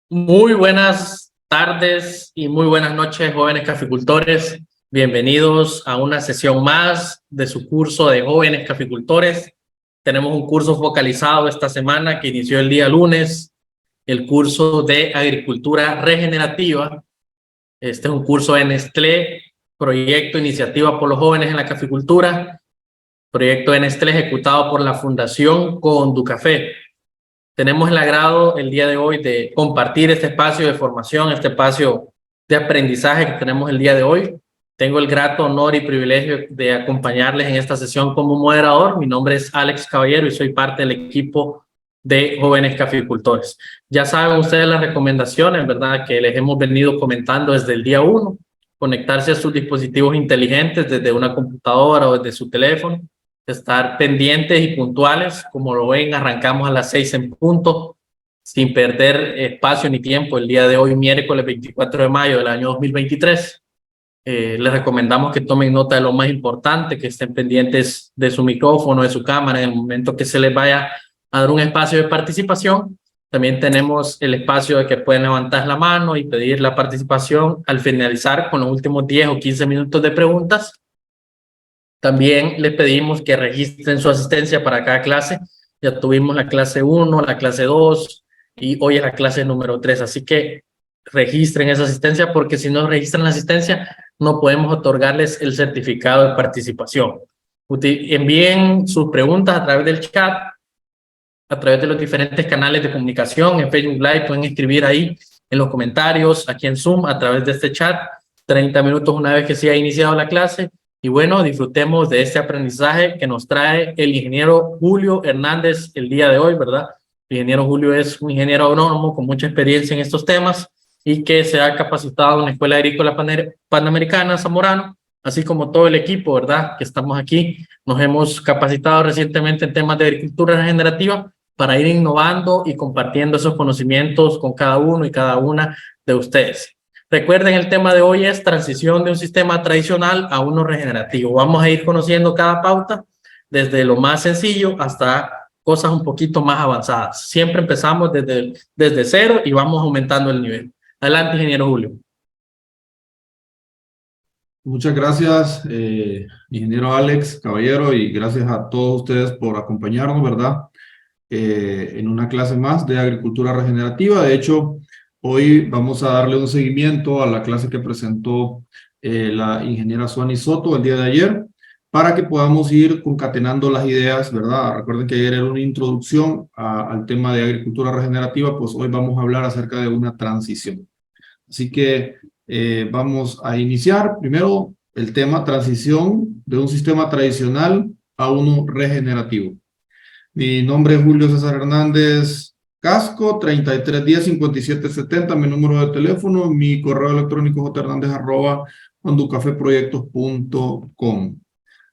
Muy buenas tardes y muy buenas noches, jóvenes caficultores. Bienvenidos a una sesión más de su curso de jóvenes caficultores. Tenemos un curso focalizado esta semana que inició el día lunes, el curso de agricultura regenerativa. Este es un curso de Nestlé, proyecto iniciativa por los jóvenes en la caficultura, proyecto de Nestlé ejecutado por la Fundación Conducafé. Tenemos el agrado el día de hoy de compartir este espacio de formación, este espacio de aprendizaje que tenemos el día de hoy. Tengo el grato honor y privilegio de acompañarles en esta sesión como moderador. Mi nombre es Alex Caballero y soy parte del equipo de jóvenes caficultores. Ya saben ustedes las recomendaciones, ¿verdad? Que les hemos venido comentando desde el día 1. Conectarse a sus dispositivos inteligentes desde una computadora o desde su teléfono, estar pendientes y puntuales. Como lo ven, arrancamos a las 6 en punto, sin perder espacio ni tiempo. El día de hoy, miércoles 24 de mayo del año 2023. Les recomendamos que tomen nota de lo más importante, que estén pendientes de su micrófono, de su cámara, en el momento que se les vaya a dar un espacio de participación. También tenemos el espacio de que pueden levantar la mano y pedir la participación al finalizar con los últimos 10 o 15 minutos de preguntas. También les pedimos que registren su asistencia para cada clase. Ya tuvimos la clase 1, la clase 2 y hoy es la clase número 3. Así que registren esa asistencia porque si no registran la asistencia no podemos otorgarles el certificado de participación. Envíen sus preguntas a través del chat, a través de los diferentes canales de comunicación. En Facebook Live pueden escribir ahí en los comentarios, aquí en Zoom, a través de este chat, 30 minutos una vez que se haya iniciado la clase. Y bueno, disfrutemos de este aprendizaje que nos trae el ingeniero Julio Hernández el día de hoy, ¿verdad? El ingeniero Julio es un ingeniero agrónomo con mucha experiencia en estos temas y que se ha capacitado en la Escuela Agrícola Panamericana Zamorano, así como todo el equipo, ¿verdad? Que estamos aquí. Nos hemos capacitado recientemente en temas de agricultura regenerativa para ir innovando y compartiendo esos conocimientos con cada uno y cada una de ustedes. Recuerden, el tema de hoy es transición de un sistema tradicional a uno regenerativo. Vamos a ir conociendo cada pauta desde lo más sencillo hasta cosas un poquito más avanzadas. Siempre empezamos desde cero y vamos aumentando el nivel. Adelante, ingeniero Julio. Muchas gracias, ingeniero Alex Caballero, y gracias a todos ustedes por acompañarnos, ¿verdad? En una clase más de agricultura regenerativa. De hecho, hoy vamos a darle un seguimiento a la clase que presentó la ingeniera Suani Soto el día de ayer, para que podamos ir concatenando las ideas, ¿verdad? Recuerden que ayer era una introducción al tema de agricultura regenerativa, pues hoy vamos a hablar acerca de una transición. Así que vamos a iniciar primero el tema transición de un sistema tradicional a uno regenerativo. Mi nombre es Julio César Hernández Casco, 3310-5770, mi número de teléfono, mi correo electrónico jhernandez@ondukafeproyectos.com.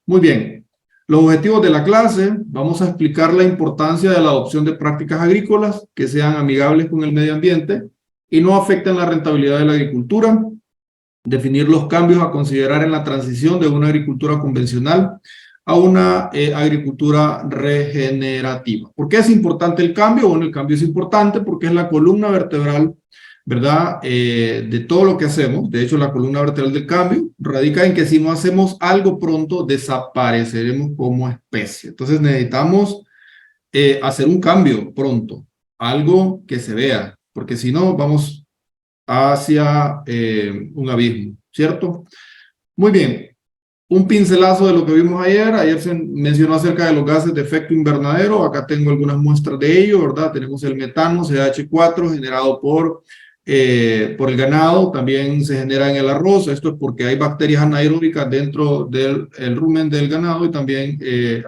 Muy bien, los objetivos de la clase: vamos a explicar la importancia de la adopción de prácticas agrícolas que sean amigables con el medio ambiente y no afecten la rentabilidad de la agricultura, definir los cambios a considerar en la transición de una agricultura convencional a una agricultura regenerativa. ¿Por qué es importante el cambio? Bueno, el cambio es importante porque es la columna vertebral, ¿verdad? De todo lo que hacemos. De hecho, la columna vertebral del cambio radica en que si no hacemos algo pronto, desapareceremos como especie. Entonces necesitamos hacer un cambio pronto, algo que se vea, porque si no, vamos hacia un abismo, ¿cierto? Muy bien. Un pincelazo de lo que vimos ayer. Ayer se mencionó acerca de los gases de efecto invernadero. Acá tengo algunas muestras de ello, ¿verdad? Tenemos el metano, CH4, generado por el ganado. También se genera en el arroz. Esto es porque hay bacterias anaeróbicas dentro del rumen del ganado, y también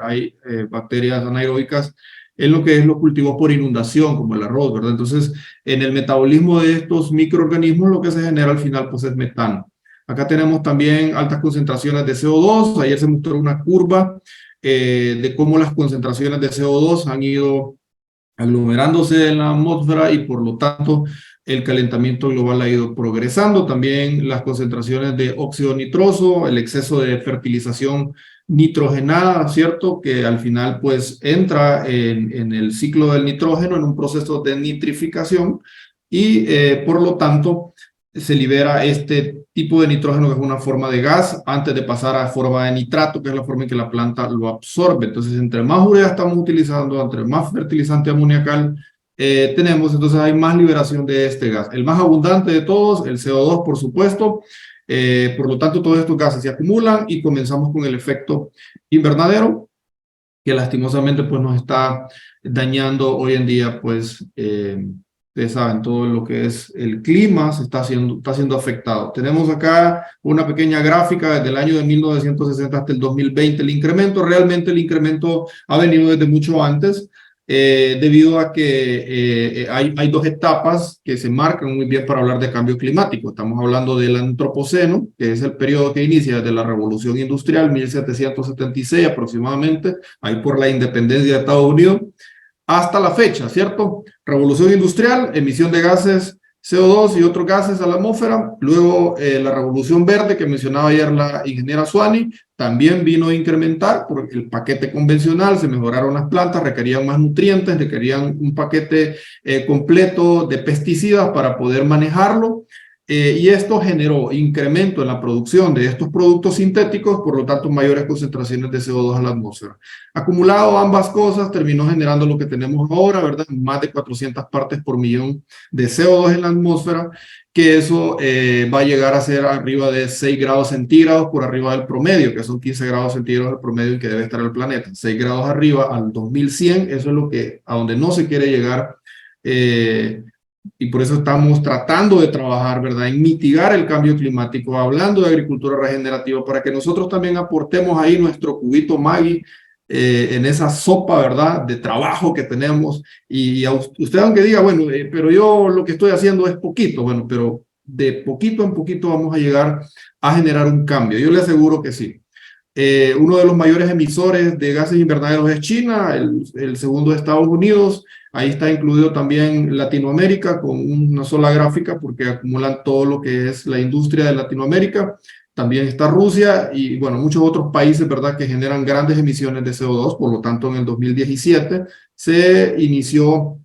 hay bacterias anaeróbicas en lo que es los cultivos por inundación, como el arroz, ¿verdad? Entonces, en el metabolismo de estos microorganismos, lo que se genera al final, pues, es metano. Acá tenemos también altas concentraciones de CO2. Ayer se mostró una curva de cómo las concentraciones de CO2 han ido aglomerándose en la atmósfera y por lo tanto el calentamiento global ha ido progresando. También las concentraciones de óxido nitroso, el exceso de fertilización nitrogenada, ¿cierto? Que al final pues entra en el ciclo del nitrógeno en un proceso de nitrificación y por lo tanto se libera este tipo de nitrógeno que es una forma de gas antes de pasar a forma de nitrato, que es la forma en que la planta lo absorbe. Entonces, entre más urea estamos utilizando, entre más fertilizante amoniacal tenemos, entonces hay más liberación de este gas. El más abundante de todos, el CO2, por supuesto. Por lo tanto, todos estos gases se acumulan y comenzamos con el efecto invernadero, que lastimosamente pues nos está dañando hoy en día, pues ustedes saben, todo lo que es el clima está siendo afectado. Tenemos acá una pequeña gráfica desde el año de 1960 hasta el 2020. Realmente el incremento ha venido desde mucho antes, debido a que hay dos etapas que se marcan muy bien para hablar de cambio climático. Estamos hablando del Antropoceno, que es el periodo que inicia desde la Revolución Industrial, 1776 aproximadamente, ahí por la independencia de Estados Unidos, hasta la fecha, ¿cierto? Revolución industrial, emisión de gases CO2 y otros gases a la atmósfera. Luego la revolución verde que mencionaba ayer la ingeniera Suani, también vino a incrementar por el paquete convencional, se mejoraron las plantas, requerían más nutrientes, requerían un paquete completo de pesticidas para poder manejarlo. Y esto generó incremento en la producción de estos productos sintéticos, por lo tanto mayores concentraciones de CO2 a la atmósfera. Acumulado ambas cosas terminó generando lo que tenemos ahora, ¿verdad? Más de 400 partes por millón de CO2 en la atmósfera, que eso va a llegar a ser arriba de 6 grados centígrados por arriba del promedio, que son 15 grados centígrados el promedio en que debe estar el planeta. 6 grados arriba al 2100, eso es lo que, a donde no se quiere llegar, y por eso estamos tratando de trabajar, ¿verdad?, en mitigar el cambio climático, hablando de agricultura regenerativa, para que nosotros también aportemos ahí nuestro cubito Maggi en esa sopa, ¿verdad?, de trabajo que tenemos. Y a usted, aunque diga, bueno, pero yo lo que estoy haciendo es poquito, bueno, pero de poquito en poquito vamos a llegar a generar un cambio. Yo le aseguro que sí. Uno de los mayores emisores de gases invernaderos es China, el segundo es Estados Unidos. Ahí está incluido también Latinoamérica con una sola gráfica porque acumulan todo lo que es la industria de Latinoamérica. También está Rusia y, bueno, muchos otros países, ¿verdad?, que generan grandes emisiones de CO2. Por lo tanto, en el 2017 se inició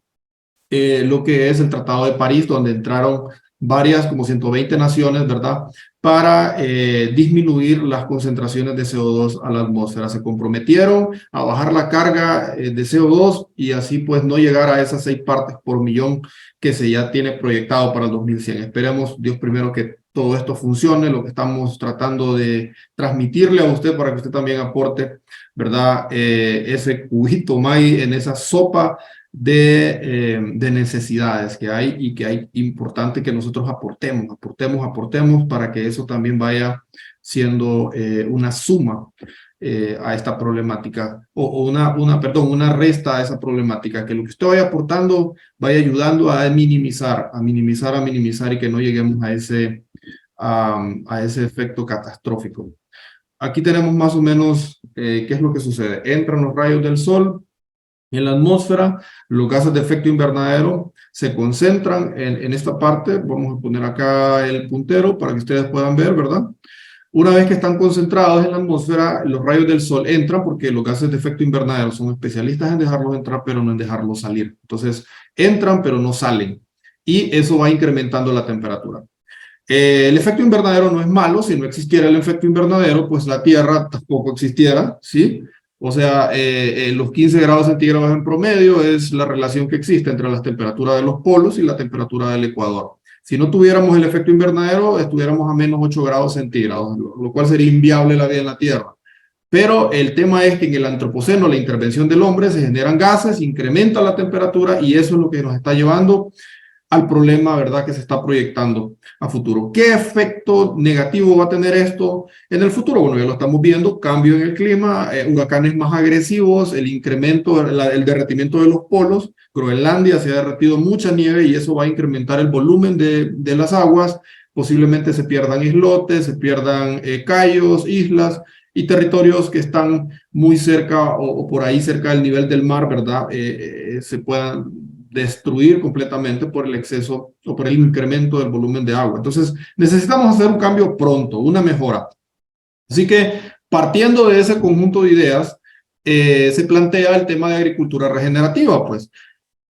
lo que es el Tratado de París, donde entraron varias, como 120 naciones, ¿verdad?, para disminuir las concentraciones de CO2 a la atmósfera. Se comprometieron a bajar la carga de CO2 y así pues no llegar a esas 6 partes por millón que se ya tiene proyectado para el 2100. Esperemos, Dios primero, que todo esto funcione, lo que estamos tratando de transmitirle a usted para que usted también aporte, ¿verdad?, ese cubito Maggi en esa sopa de necesidades que hay y que hay importante que nosotros aportemos para que eso también vaya siendo una suma a esta problemática o una resta a esa problemática, que lo que usted vaya aportando vaya ayudando a minimizar y que no lleguemos a ese efecto catastrófico. Aquí tenemos más o menos qué es lo que sucede. Entran los rayos del sol en la atmósfera, los gases de efecto invernadero se concentran en esta parte. Vamos a poner acá el puntero para que ustedes puedan ver, ¿verdad? Una vez que están concentrados en la atmósfera, los rayos del sol entran porque los gases de efecto invernadero son especialistas en dejarlos entrar, pero no en dejarlos salir. Entonces, entran, pero no salen. Y eso va incrementando la temperatura. El efecto invernadero no es malo. Si no existiera el efecto invernadero, pues la Tierra tampoco existiera, ¿sí? O sea, los 15 grados centígrados en promedio es la relación que existe entre las temperaturas de los polos y la temperatura del ecuador. Si no tuviéramos el efecto invernadero, estuviéramos a menos 8 grados centígrados, lo cual sería inviable la vida en la Tierra. Pero el tema es que en el antropoceno, la intervención del hombre, se generan gases, incrementa la temperatura y eso es lo que nos está llevando al problema, ¿verdad?, que se está proyectando a futuro. ¿Qué efecto negativo va a tener esto en el futuro? Bueno, ya lo estamos viendo: cambio en el clima, huracanes más agresivos, el incremento, el derretimiento de los polos. Groenlandia se ha derretido mucha nieve y eso va a incrementar el volumen de las aguas. Posiblemente se pierdan islotes, se pierdan cayos, islas y territorios que están muy cerca o por ahí cerca del nivel del mar, ¿verdad? Se puedan destruir completamente por el exceso o por el incremento del volumen de agua. Entonces, necesitamos hacer un cambio pronto, una mejora. Así que, partiendo de ese conjunto de ideas, se plantea el tema de agricultura regenerativa, pues.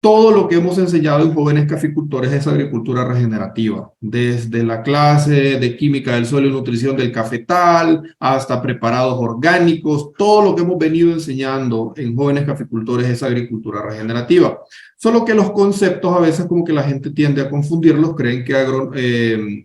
todo lo que hemos enseñado en Jóvenes Caficultores es agricultura regenerativa, desde la clase de química del suelo y nutrición del cafetal hasta preparados orgánicos. Todo lo que hemos venido enseñando en Jóvenes Caficultores es agricultura regenerativa. Solo que los conceptos a veces como que la gente tiende a confundirlos, creen que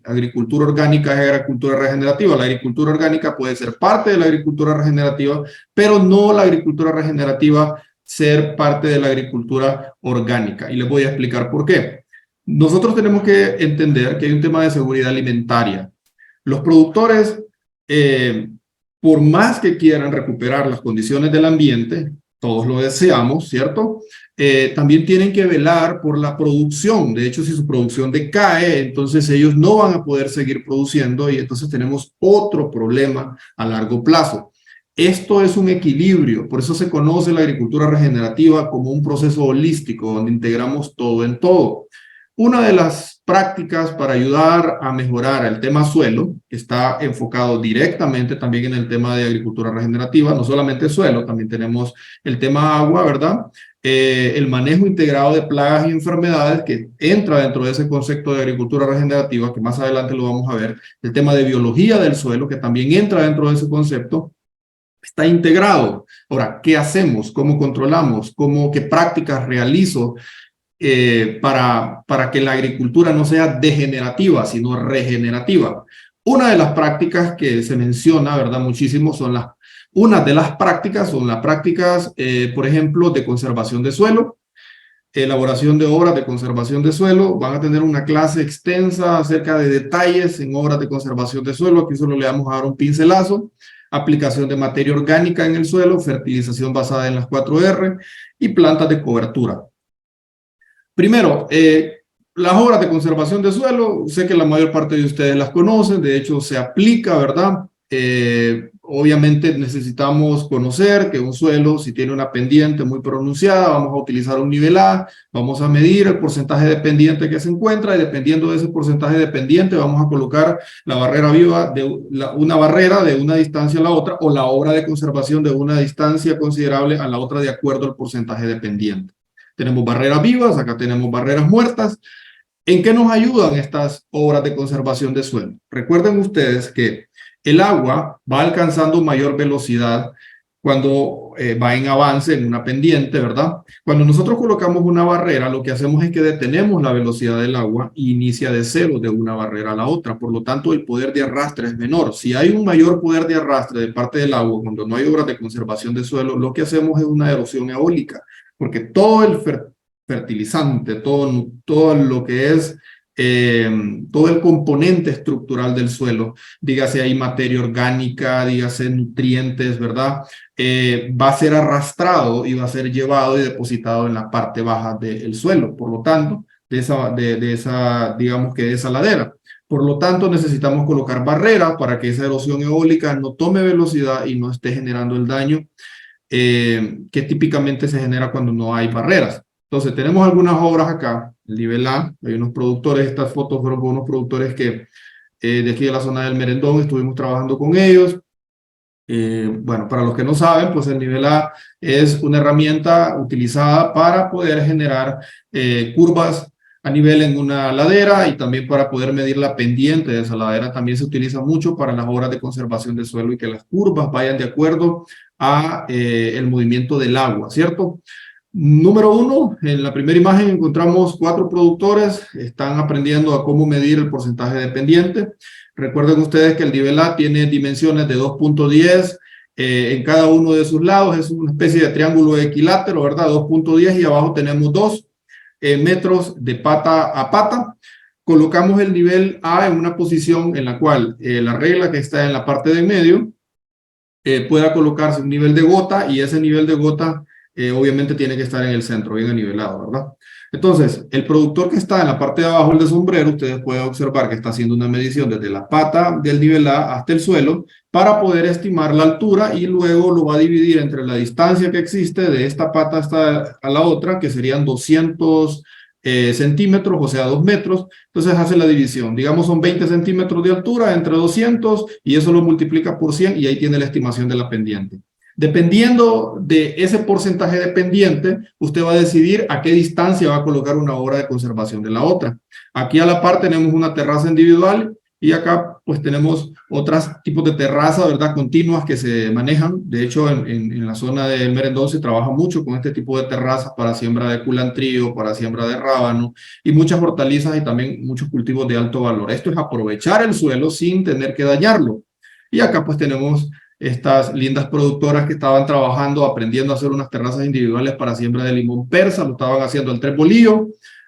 agricultura orgánica es agricultura regenerativa. La agricultura orgánica puede ser parte de la agricultura regenerativa, pero no la agricultura regenerativa ser parte de la agricultura orgánica. Y les voy a explicar por qué. Nosotros tenemos que entender que hay un tema de seguridad alimentaria. Los productores, por más que quieran recuperar las condiciones del ambiente, todos lo deseamos, ¿cierto? También tienen que velar por la producción. De hecho, si su producción decae, entonces ellos no van a poder seguir produciendo y entonces tenemos otro problema a largo plazo. Esto es un equilibrio, por eso se conoce la agricultura regenerativa como un proceso holístico donde integramos todo en todo. Una de las prácticas para ayudar a mejorar el tema suelo, que está enfocado directamente también en el tema de agricultura regenerativa, no solamente suelo, también tenemos el tema agua, ¿verdad? El manejo integrado de plagas y enfermedades que entra dentro de ese concepto de agricultura regenerativa, que más adelante lo vamos a ver, el tema de biología del suelo, que también entra dentro de ese concepto, está integrado. Ahora, ¿qué hacemos? ¿Cómo controlamos? ¿Qué prácticas realizo para que la agricultura no sea degenerativa, sino regenerativa? Una de las prácticas que se menciona, ¿verdad? Muchísimo una de las prácticas son las prácticas, por ejemplo, de conservación de suelo, elaboración de obras de conservación de suelo. Van a tener una clase extensa acerca de detalles en obras de conservación de suelo. Aquí solo le vamos a dar un pincelazo. Aplicación de materia orgánica en el suelo, fertilización basada en las 4R y plantas de cobertura. Primero, las obras de conservación de suelo, sé que la mayor parte de ustedes las conocen, de hecho se aplica, ¿verdad? Obviamente necesitamos conocer que un suelo, si tiene una pendiente muy pronunciada, vamos a utilizar un nivel A, vamos a medir el porcentaje de pendiente que se encuentra y dependiendo de ese porcentaje de pendiente vamos a colocar la barrera viva, una barrera de una distancia a la otra o la obra de conservación de una distancia considerable a la otra de acuerdo al porcentaje de pendiente. Tenemos barreras vivas, acá tenemos barreras muertas. ¿En qué nos ayudan estas obras de conservación de suelo? Recuerden ustedes que el agua va alcanzando mayor velocidad cuando va en avance en una pendiente, ¿verdad? Cuando nosotros colocamos una barrera, lo que hacemos es que detenemos la velocidad del agua e inicia de cero de una barrera a la otra. Por lo tanto, el poder de arrastre es menor. Si hay un mayor poder de arrastre de parte del agua, cuando no hay obras de conservación de suelo, lo que hacemos es una erosión eólica, porque todo el fertilizante, todo lo que es todo el componente estructural del suelo, dígase hay materia orgánica, dígase nutrientes, ¿verdad? Va a ser arrastrado y va a ser llevado y depositado en la parte baja del suelo, por lo tanto, de esa ladera. Por lo tanto, necesitamos colocar barreras para que esa erosión eólica no tome velocidad y no esté generando el daño que típicamente se genera cuando no hay barreras. Entonces, tenemos algunas obras acá, el nivel A, hay unos productores, estas fotos fueron con unos productores que de aquí de la zona del Merendón estuvimos trabajando con ellos. Bueno, para los que no saben, pues el nivel A es una herramienta utilizada para poder generar curvas a nivel en una ladera y también para poder medir la pendiente de esa ladera. También se utiliza mucho para las obras de conservación de suelo y que las curvas vayan de acuerdo a el movimiento del agua, ¿cierto? Número 1, en la primera imagen encontramos 4 productores, están aprendiendo a cómo medir el porcentaje de pendiente. Recuerden ustedes que el nivel A tiene dimensiones de 2.10 en cada uno de sus lados, es una especie de triángulo equilátero, ¿verdad? 2.10 y abajo tenemos 2 metros de pata a pata. Colocamos el nivel A en una posición en la cual la regla que está en la parte de medio pueda colocarse un nivel de gota y ese nivel de gota obviamente tiene que estar en el centro, bien anivelado, ¿verdad? Entonces, el productor que está en la parte de abajo, el de sombrero, ustedes pueden observar que está haciendo una medición desde la pata del nivel A hasta el suelo para poder estimar la altura y luego lo va a dividir entre la distancia que existe de esta pata hasta a la otra, que serían 200 centímetros, o sea, 2 metros. Entonces hace la división. Digamos, son 20 centímetros de altura entre 200 y eso lo multiplica por 100 y ahí tiene la estimación de la pendiente. Dependiendo de ese porcentaje de pendiente, usted va a decidir a qué distancia va a colocar una obra de conservación de la otra. Aquí a la par tenemos una terraza individual y acá pues tenemos otros tipos de terraza, ¿verdad? Continuas que se manejan. De hecho, en la zona del Merendón se trabaja mucho con este tipo de terrazas para siembra de culantrío, para siembra de rábano y muchas hortalizas y también muchos cultivos de alto valor. Esto es aprovechar el suelo sin tener que dañarlo. Y acá pues tenemos estas lindas productoras que estaban trabajando, aprendiendo a hacer unas terrazas individuales para siembra de limón persa, lo estaban haciendo al tres bolillo,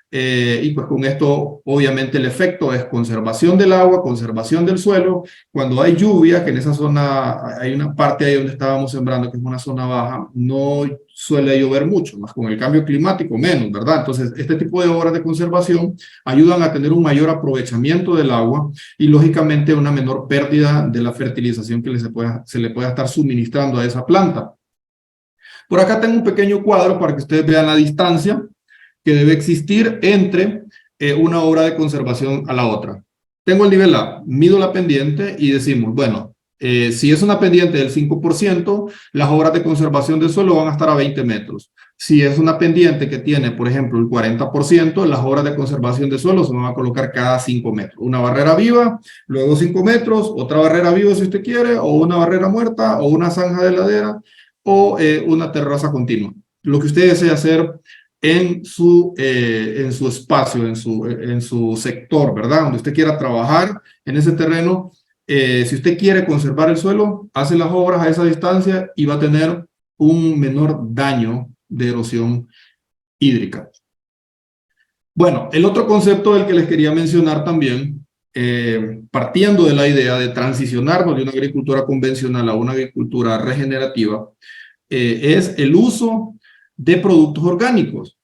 y pues con esto obviamente el efecto es conservación del agua, conservación del suelo. Cuando hay lluvia, que en esa zona hay una parte ahí donde estábamos sembrando, que es una zona baja, no suele llover mucho, más con el cambio climático menos, ¿verdad? Entonces este tipo de obras de conservación ayudan a tener un mayor aprovechamiento del agua y lógicamente una menor pérdida de la fertilización que se le pueda estar suministrando a esa planta. Por acá tengo un pequeño cuadro para que ustedes vean la distancia que debe existir entre una obra de conservación a la otra. Tengo el nivel A, mido la pendiente y decimos, bueno, si es una pendiente del 5%, las obras de conservación del suelo van a estar a 20 metros. Si es una pendiente que tiene, por ejemplo, el 40%, las obras de conservación de suelo se van a colocar cada 5 metros. Una barrera viva, luego 5 metros, otra barrera viva si usted quiere, o una barrera muerta, o una zanja de ladera, o una terraza continua. Lo que usted desea hacer en su espacio, en su sector, ¿verdad? Donde usted quiera trabajar en ese terreno. Si usted quiere conservar el suelo, hace las obras a esa distancia y va a tener un menor daño de erosión hídrica. Bueno, el otro concepto del que les quería mencionar también, partiendo de la idea de transicionarnos de una agricultura convencional a una agricultura regenerativa, es el uso de productos orgánicos.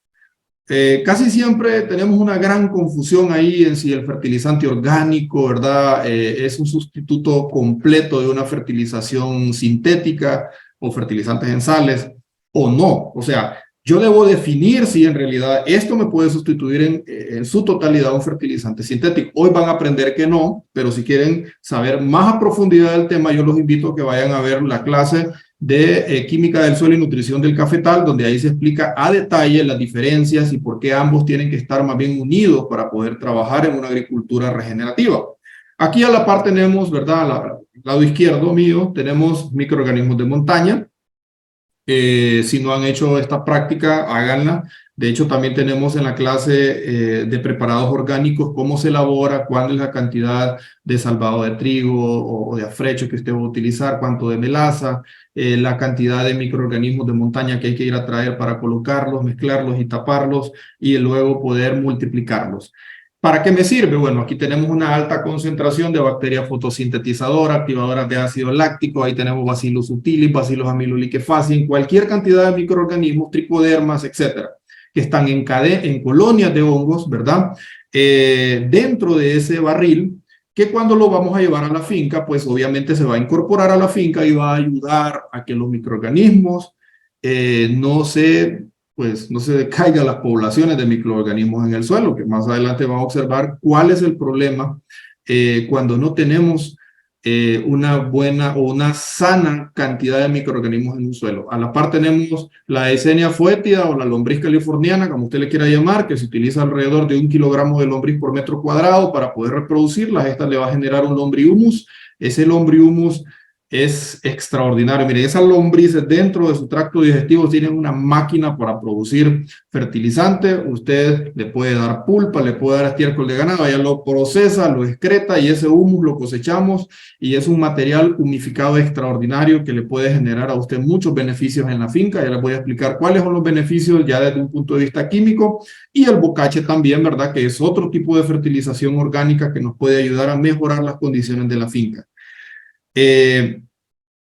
Casi siempre tenemos una gran confusión ahí en si el fertilizante orgánico, ¿verdad? Es un sustituto completo de una fertilización sintética o fertilizantes en sales o no. O sea, yo debo definir si en realidad esto me puede sustituir en su totalidad un fertilizante sintético. Hoy van a aprender que no, pero si quieren saber más a profundidad del tema, yo los invito a que vayan a ver la clase de Química del Suelo y Nutrición del Cafetal, donde ahí se explica a detalle las diferencias y por qué ambos tienen que estar más bien unidos para poder trabajar en una agricultura regenerativa. Aquí a la par tenemos, ¿verdad? Al lado izquierdo mío tenemos microorganismos de montaña. Si no han hecho esta práctica, háganla. De hecho, también tenemos en la clase de preparados orgánicos cómo se elabora, cuándo es la cantidad de salvado de trigo o de afrecho que usted va a utilizar, cuánto de melaza, la cantidad de microorganismos de montaña que hay que ir a traer para colocarlos, mezclarlos y taparlos y luego poder multiplicarlos. ¿Para qué me sirve? Bueno, aquí tenemos una alta concentración de bacterias fotosintetizadoras, activadoras de ácido láctico. Ahí tenemos Bacillus subtilis, Bacillus ameloliquefaciens, cualquier cantidad de microorganismos, tricodermas, etcétera, que están en colonias de hongos, ¿verdad? Dentro de ese barril, que cuando lo vamos a llevar a la finca, pues obviamente se va a incorporar a la finca y va a ayudar a que los microorganismos no se decaigan las poblaciones de microorganismos en el suelo, que más adelante vamos a observar cuál es el problema cuando no tenemos una buena o una sana cantidad de microorganismos en un suelo. A la par tenemos la Eisenia foetida o la lombriz californiana, como usted le quiera llamar, que se utiliza alrededor de 1 kilogramo de lombriz por metro cuadrado para poder reproducirlas. Esta le va a generar un lombrihumus. Ese lombrihumus es extraordinario. Miren, esas lombrices dentro de su tracto digestivo tienen una máquina para producir fertilizante. Usted le puede dar pulpa, le puede dar estiércol de ganado, ella lo procesa, lo excreta y ese humus lo cosechamos y es un material humificado extraordinario que le puede generar a usted muchos beneficios en la finca. Ya les voy a explicar cuáles son los beneficios ya desde un punto de vista químico y el bocache también, ¿verdad? Que es otro tipo de fertilización orgánica que nos puede ayudar a mejorar las condiciones de la finca.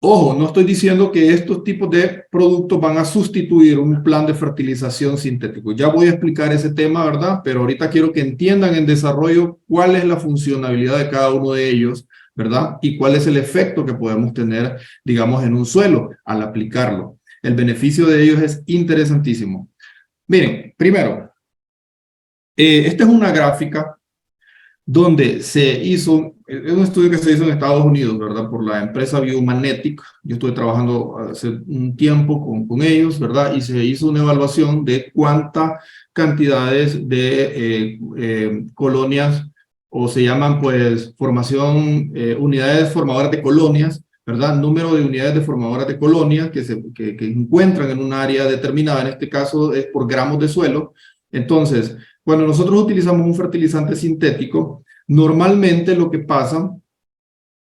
Ojo, no estoy diciendo que estos tipos de productos van a sustituir un plan de fertilización sintético. Ya voy a explicar ese tema, ¿verdad? Pero ahorita quiero que entiendan en desarrollo cuál es la funcionalidad de cada uno de ellos, ¿verdad? Y cuál es el efecto que podemos tener, digamos, en un suelo al aplicarlo. El beneficio de ellos es interesantísimo. Miren, primero, esta es una gráfica donde se hizo, es un estudio que se hizo en Estados Unidos, ¿verdad? Por la empresa Biomanetic. Yo estuve trabajando hace un tiempo con ellos, ¿verdad? Y se hizo una evaluación de cuántas cantidades de colonias, o se llaman pues formación, unidades formadoras de colonias, ¿verdad? Número de unidades de formadoras de colonias que encuentran en un área determinada, en este caso es por gramos de suelo. Entonces, cuando nosotros utilizamos un fertilizante sintético, normalmente lo que pasa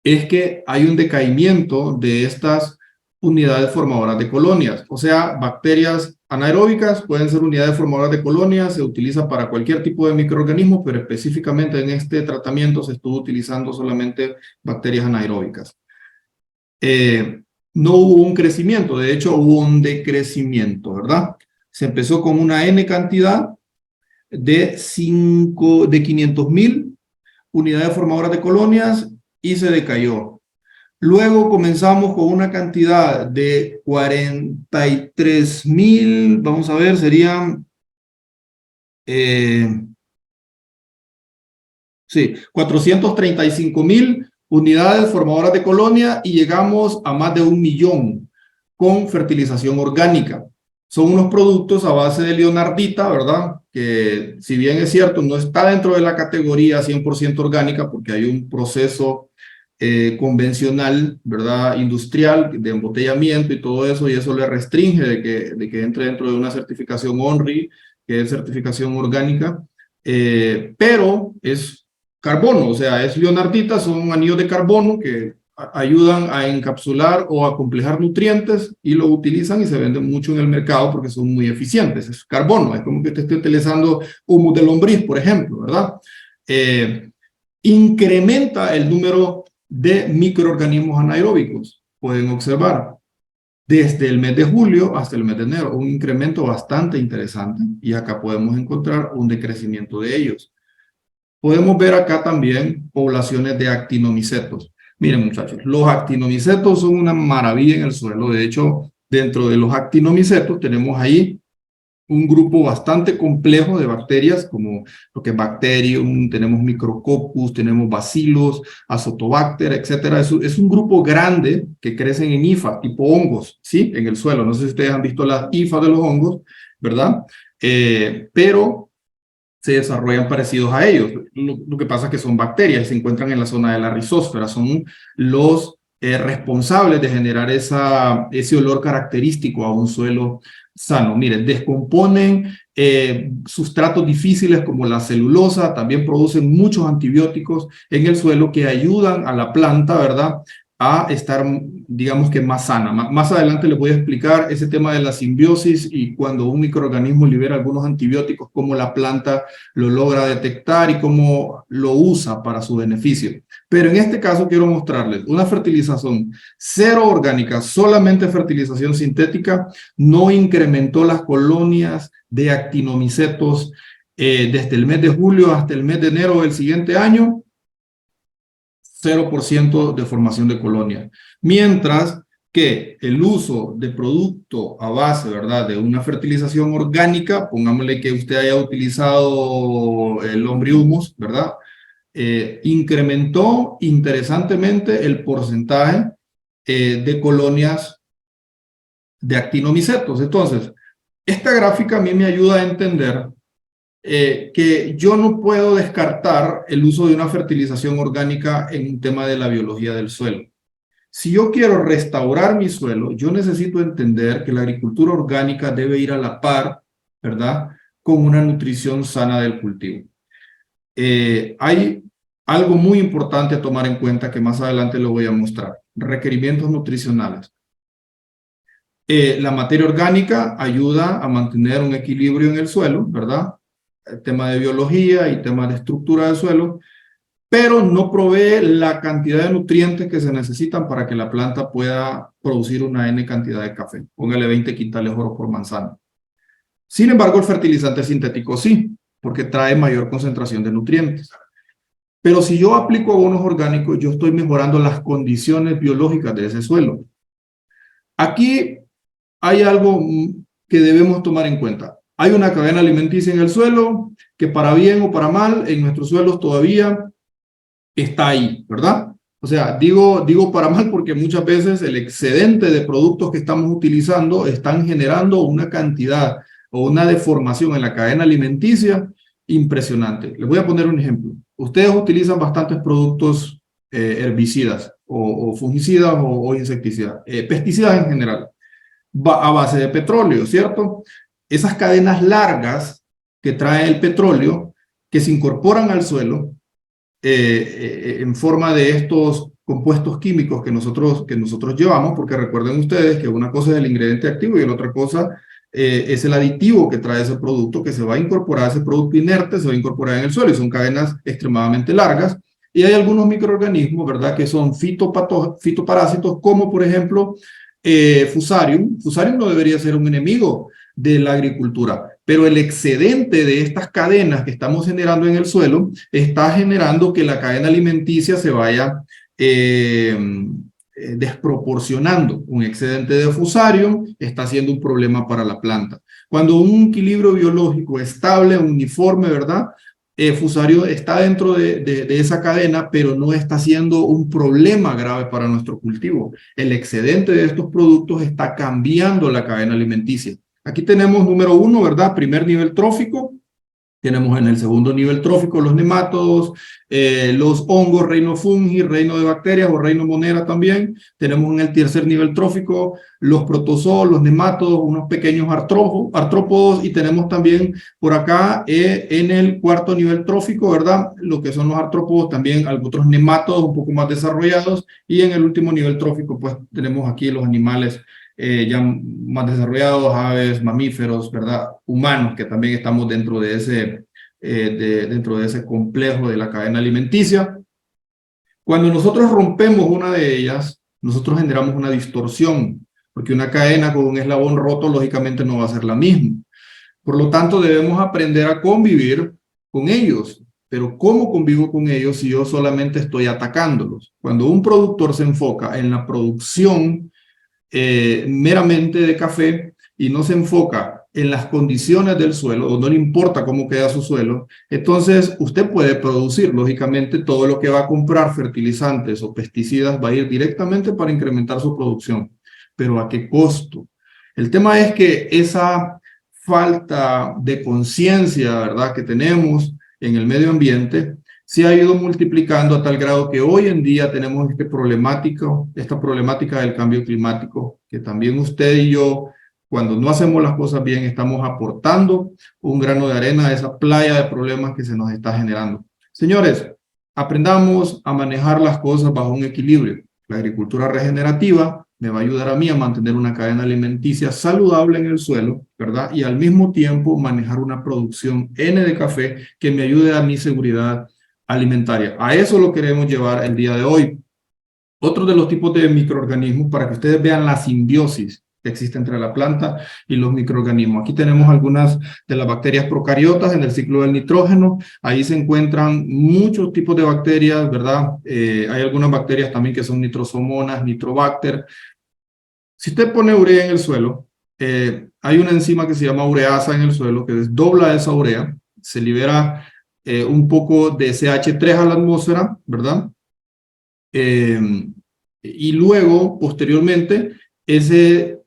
es que hay un decaimiento de estas unidades formadoras de colonias. O sea, bacterias anaeróbicas pueden ser unidades formadoras de colonias, se utiliza para cualquier tipo de microorganismo, pero específicamente en este tratamiento se estuvo utilizando solamente bacterias anaeróbicas. No hubo un crecimiento, de hecho hubo un decrecimiento, ¿verdad? Se empezó con una N cantidad de 500.000 unidades formadoras de colonias y se decayó. Luego comenzamos con una cantidad de 43.000, vamos a ver, serían, sí, 435.000 unidades formadoras de colonia y llegamos a más de 1 millón con fertilización orgánica. Son unos productos a base de leonardita, ¿verdad? Que si bien es cierto, no está dentro de la categoría 100% orgánica porque hay un proceso convencional, ¿verdad? Industrial, de embotellamiento y todo eso, y eso le restringe de que entre dentro de una certificación ONRI, que es certificación orgánica, pero es carbono, o sea, es leonardita, son anillos de carbono que ayudan a encapsular o a complejar nutrientes y lo utilizan y se venden mucho en el mercado porque son muy eficientes. Es carbono, es como que te esté utilizando humus de lombriz, por ejemplo, ¿verdad? Incrementa el número de microorganismos anaeróbicos. Pueden observar desde el mes de julio hasta el mes de enero un incremento bastante interesante y acá podemos encontrar un decrecimiento de ellos. Podemos ver acá también poblaciones de actinomicetos. Miren, muchachos, los actinomicetos son una maravilla en el suelo. De hecho, dentro de los actinomicetos tenemos ahí un grupo bastante complejo de bacterias, como lo que es Bacterium, tenemos Micrococcus, tenemos Bacillus, Azotobacter, etcétera. Es un grupo grande que crecen en hifas, tipo hongos, ¿sí? En el suelo. No sé si ustedes han visto las hifas de los hongos, ¿verdad? Pero se desarrollan parecidos a ellos. Lo que pasa es que son bacterias, se encuentran en la zona de la rizósfera, son los responsables de generar ese olor característico a un suelo sano. Miren, descomponen sustratos difíciles como la celulosa, también producen muchos antibióticos en el suelo que ayudan a la planta, ¿verdad?, a estar, digamos que más sana. Más adelante les voy a explicar ese tema de la simbiosis y cuando un microorganismo libera algunos antibióticos, cómo la planta lo logra detectar y cómo lo usa para su beneficio. Pero en este caso quiero mostrarles una fertilización cero orgánica, solamente fertilización sintética, no incrementó las colonias de actinomicetos desde el mes de julio hasta el mes de enero del siguiente año. 0% de formación de colonia. Mientras que el uso de producto a base, ¿verdad?, de una fertilización orgánica, pongámosle que usted haya utilizado el lombrihumus, ¿verdad?, incrementó interesantemente el porcentaje de colonias de actinomicetos. Entonces, esta gráfica a mí me ayuda a entender que yo no puedo descartar el uso de una fertilización orgánica en un tema de la biología del suelo. Si yo quiero restaurar mi suelo, yo necesito entender que la agricultura orgánica debe ir a la par, ¿verdad?, con una nutrición sana del cultivo. Hay algo muy importante a tomar en cuenta que más adelante lo voy a mostrar. Requerimientos nutricionales. La materia orgánica ayuda a mantener un equilibrio en el suelo, ¿verdad?, el tema de biología y tema de estructura del suelo, pero no provee la cantidad de nutrientes que se necesitan para que la planta pueda producir una N cantidad de café. Póngale 20 quintales oro por manzana. Sin embargo, el fertilizante sintético sí, porque trae mayor concentración de nutrientes. Pero si yo aplico abonos orgánicos, yo estoy mejorando las condiciones biológicas de ese suelo. Aquí hay algo que debemos tomar en cuenta. Hay una cadena alimenticia en el suelo que para bien o para mal, en nuestros suelos todavía está ahí, ¿verdad? O sea, digo para mal porque muchas veces el excedente de productos que estamos utilizando están generando una cantidad o una deformación en la cadena alimenticia impresionante. Les voy a poner un ejemplo. Ustedes utilizan bastantes productos herbicidas o fungicidas o insecticidas, pesticidas en general, a base de petróleo, ¿cierto? Esas cadenas largas que trae el petróleo, que se incorporan al suelo, en forma de estos compuestos químicos que nosotros llevamos, porque recuerden ustedes que una cosa es el ingrediente activo y la otra cosa es el aditivo que trae ese producto, que se va a incorporar, ese producto inerte se va a incorporar en el suelo, y son cadenas extremadamente largas. Y hay algunos microorganismos, ¿verdad?, que son fitoparásitos, como por ejemplo Fusarium. Fusarium no debería ser un enemigo de la agricultura, pero el excedente de estas cadenas que estamos generando en el suelo está generando que la cadena alimenticia se vaya desproporcionando. Un excedente de Fusarium está siendo un problema para la planta. Cuando un equilibrio biológico estable, uniforme, ¿verdad?, Fusarium está dentro de esa cadena, pero no está siendo un problema grave para nuestro cultivo. El excedente de estos productos está cambiando la cadena alimenticia. Aquí tenemos número 1, ¿verdad? Primer nivel trófico. Tenemos en el segundo nivel trófico los nemátodos, los hongos, reino fungi, reino de bacterias o reino monera también. Tenemos en el tercer nivel trófico los protozoos, los nemátodos, unos pequeños artrópodos, y tenemos también por acá en el cuarto nivel trófico, ¿verdad?, lo que son los artrópodos, también otros nemátodos un poco más desarrollados, y en el último nivel trófico pues tenemos aquí los animales ya más desarrollados, aves, mamíferos, ¿verdad?, humanos, que también estamos dentro de ese complejo de la cadena alimenticia. Cuando nosotros rompemos una de ellas, nosotros generamos una distorsión, porque una cadena con un eslabón roto lógicamente no va a ser la misma. Por lo tanto, debemos aprender a convivir con ellos. Pero ¿cómo convivo con ellos si yo solamente estoy atacándolos? Cuando un productor se enfoca en la producción meramente de café y no se enfoca en las condiciones del suelo, o no le importa cómo queda su suelo, entonces usted puede producir, lógicamente, todo lo que va a comprar, fertilizantes o pesticidas, va a ir directamente para incrementar su producción. ¿Pero a qué costo? El tema es que esa falta de conciencia, ¿verdad?, que tenemos en el medio ambiente se ha ido multiplicando a tal grado que hoy en día tenemos esta problemática del cambio climático, que también usted y yo, cuando no hacemos las cosas bien, estamos aportando un grano de arena a esa playa de problemas que se nos está generando. Señores, aprendamos a manejar las cosas bajo un equilibrio. La agricultura regenerativa me va a ayudar a mí a mantener una cadena alimenticia saludable en el suelo, ¿verdad? Y al mismo tiempo manejar una producción N de café que me ayude a mi seguridad alimentaria. A eso lo queremos llevar el día de hoy. Otro de los tipos de microorganismos, para que ustedes vean la simbiosis que existe entre la planta y los microorganismos. Aquí tenemos algunas de las bacterias procariotas en el ciclo del nitrógeno. Ahí se encuentran muchos tipos de bacterias, ¿verdad? Hay algunas bacterias también que son nitrosomonas, nitrobacter. Si usted pone urea en el suelo, hay una enzima que se llama ureasa en el suelo que desdobla esa urea, se libera un poco de CH3 a la atmósfera, ¿verdad? Y luego, posteriormente,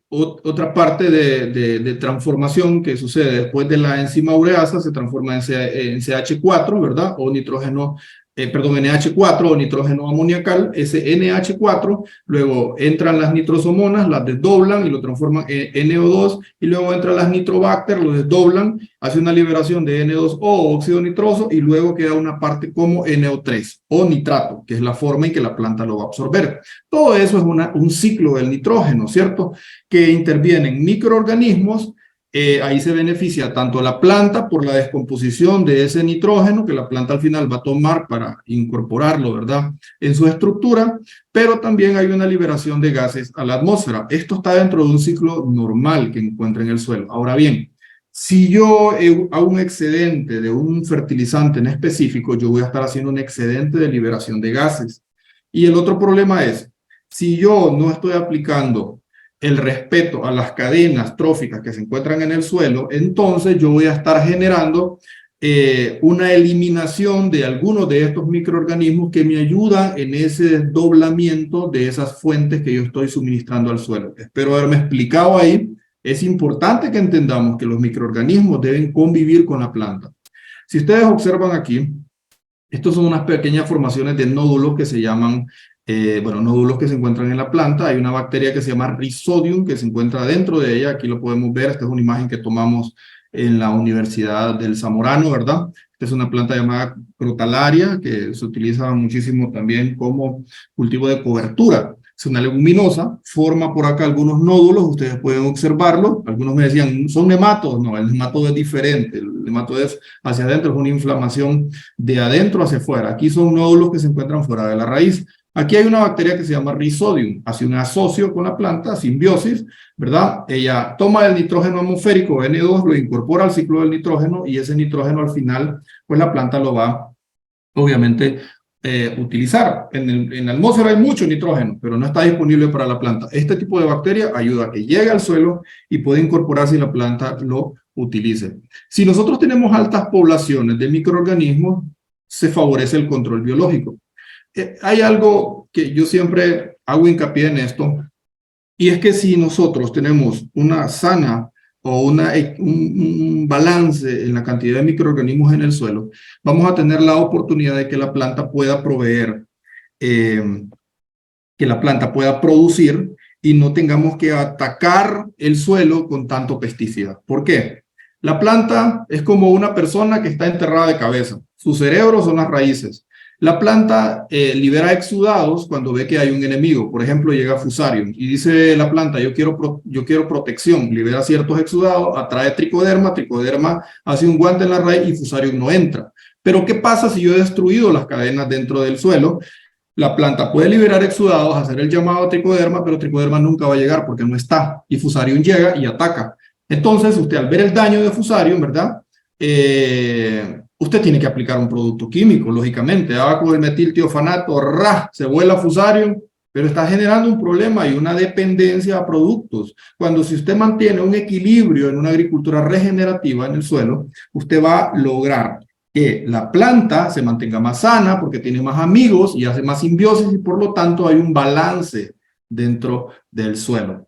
otra parte de transformación que sucede después de la enzima ureasa se transforma en CH4, ¿verdad? O nitrógeno, NH4 o nitrógeno amoniacal, ese NH4, luego entran las nitrosomonas, las desdoblan y lo transforman en NO2, y luego entran las nitrobacter, lo desdoblan, hace una liberación de N2O, óxido nitroso, y luego queda una parte como NO3 o nitrato, que es la forma en que la planta lo va a absorber. Todo eso es un ciclo del nitrógeno, ¿cierto?, que intervienen microorganismos. Ahí se beneficia tanto la planta por la descomposición de ese nitrógeno que la planta al final va a tomar para incorporarlo, ¿verdad?, en su estructura, pero también hay una liberación de gases a la atmósfera. Esto está dentro de un ciclo normal que encuentra en el suelo. Ahora bien, si yo hago un excedente de un fertilizante en específico, yo voy a estar haciendo un excedente de liberación de gases. Y el otro problema es, si yo no estoy aplicando el respeto a las cadenas tróficas que se encuentran en el suelo, entonces yo voy a estar generando una eliminación de algunos de estos microorganismos que me ayudan en ese desdoblamiento de esas fuentes que yo estoy suministrando al suelo. Espero haberme explicado ahí. Es importante que entendamos que los microorganismos deben convivir con la planta. Si ustedes observan aquí, estos son unas pequeñas formaciones de nódulos que se llaman, nódulos que se encuentran en la planta. Hay una bacteria que se llama Rhizodium que se encuentra dentro de ella. Aquí lo podemos ver. Esta es una imagen que tomamos en la Universidad del Zamorano, ¿verdad? Esta es una planta llamada Crotalaria que se utiliza muchísimo también como cultivo de cobertura. Es una leguminosa, forma por acá algunos nódulos, ustedes pueden observarlo. Algunos me decían, ¿son nematodos? No, el nematodo es diferente. El nematodo es hacia adentro, es una inflamación de adentro hacia afuera. Aquí son nódulos que se encuentran fuera de la raíz. Aquí hay una bacteria que se llama Rhizodium, hace un asocio con la planta, simbiosis, ¿verdad? Ella toma el nitrógeno atmosférico, N2, lo incorpora al ciclo del nitrógeno y ese nitrógeno al final, pues la planta lo va, obviamente, utilizar. En la atmósfera hay mucho nitrógeno, pero no está disponible para la planta. Este tipo de bacteria ayuda a que llegue al suelo y puede incorporarse y la planta lo utilice. Si nosotros tenemos altas poblaciones de microorganismos, se favorece el control biológico. Hay algo que yo siempre hago hincapié en esto, y es que si nosotros tenemos una sana o un balance en la cantidad de microorganismos en el suelo, vamos a tener la oportunidad de que la planta pueda proveer, que la planta pueda producir y no tengamos que atacar el suelo con tanto pesticida. ¿Por qué? La planta es como una persona que está enterrada de cabeza. Su cerebro son las raíces. La planta libera exudados cuando ve que hay un enemigo. Por ejemplo, llega Fusarium y dice la planta, yo quiero protección. Libera ciertos exudados, atrae tricoderma, tricoderma hace un guante en la raíz y Fusarium no entra. Pero ¿qué pasa si yo he destruido las cadenas dentro del suelo? La planta puede liberar exudados, hacer el llamado a tricoderma, pero tricoderma nunca va a llegar porque no está. Y Fusarium llega y ataca. Entonces, usted al ver el daño de Fusarium, ¿verdad? Usted tiene que aplicar un producto químico, lógicamente. Abajo del metiltiofanato, se vuela Fusarium, pero está generando un problema y una dependencia a productos. Cuando si usted mantiene un equilibrio en una agricultura regenerativa en el suelo, usted va a lograr que la planta se mantenga más sana porque tiene más amigos y hace más simbiosis y por lo tanto hay un balance dentro del suelo.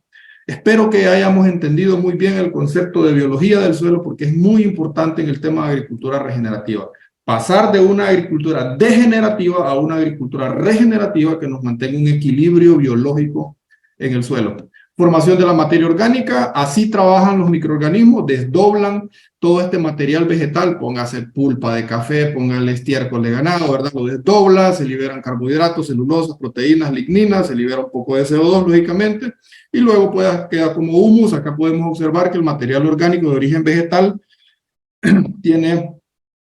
Espero que hayamos entendido muy bien el concepto de biología del suelo porque es muy importante en el tema de agricultura regenerativa. Pasar de una agricultura degenerativa a una agricultura regenerativa que nos mantenga un equilibrio biológico en el suelo. Formación de la materia orgánica, así trabajan los microorganismos, desdoblan todo este material vegetal, póngase pulpa de café, póngale estiércol de ganado, ¿verdad? Lo desdobla, se liberan carbohidratos, celulosas, proteínas, ligninas, se libera un poco de CO2, lógicamente, y luego queda como humus. Acá podemos observar que el material orgánico de origen vegetal tiene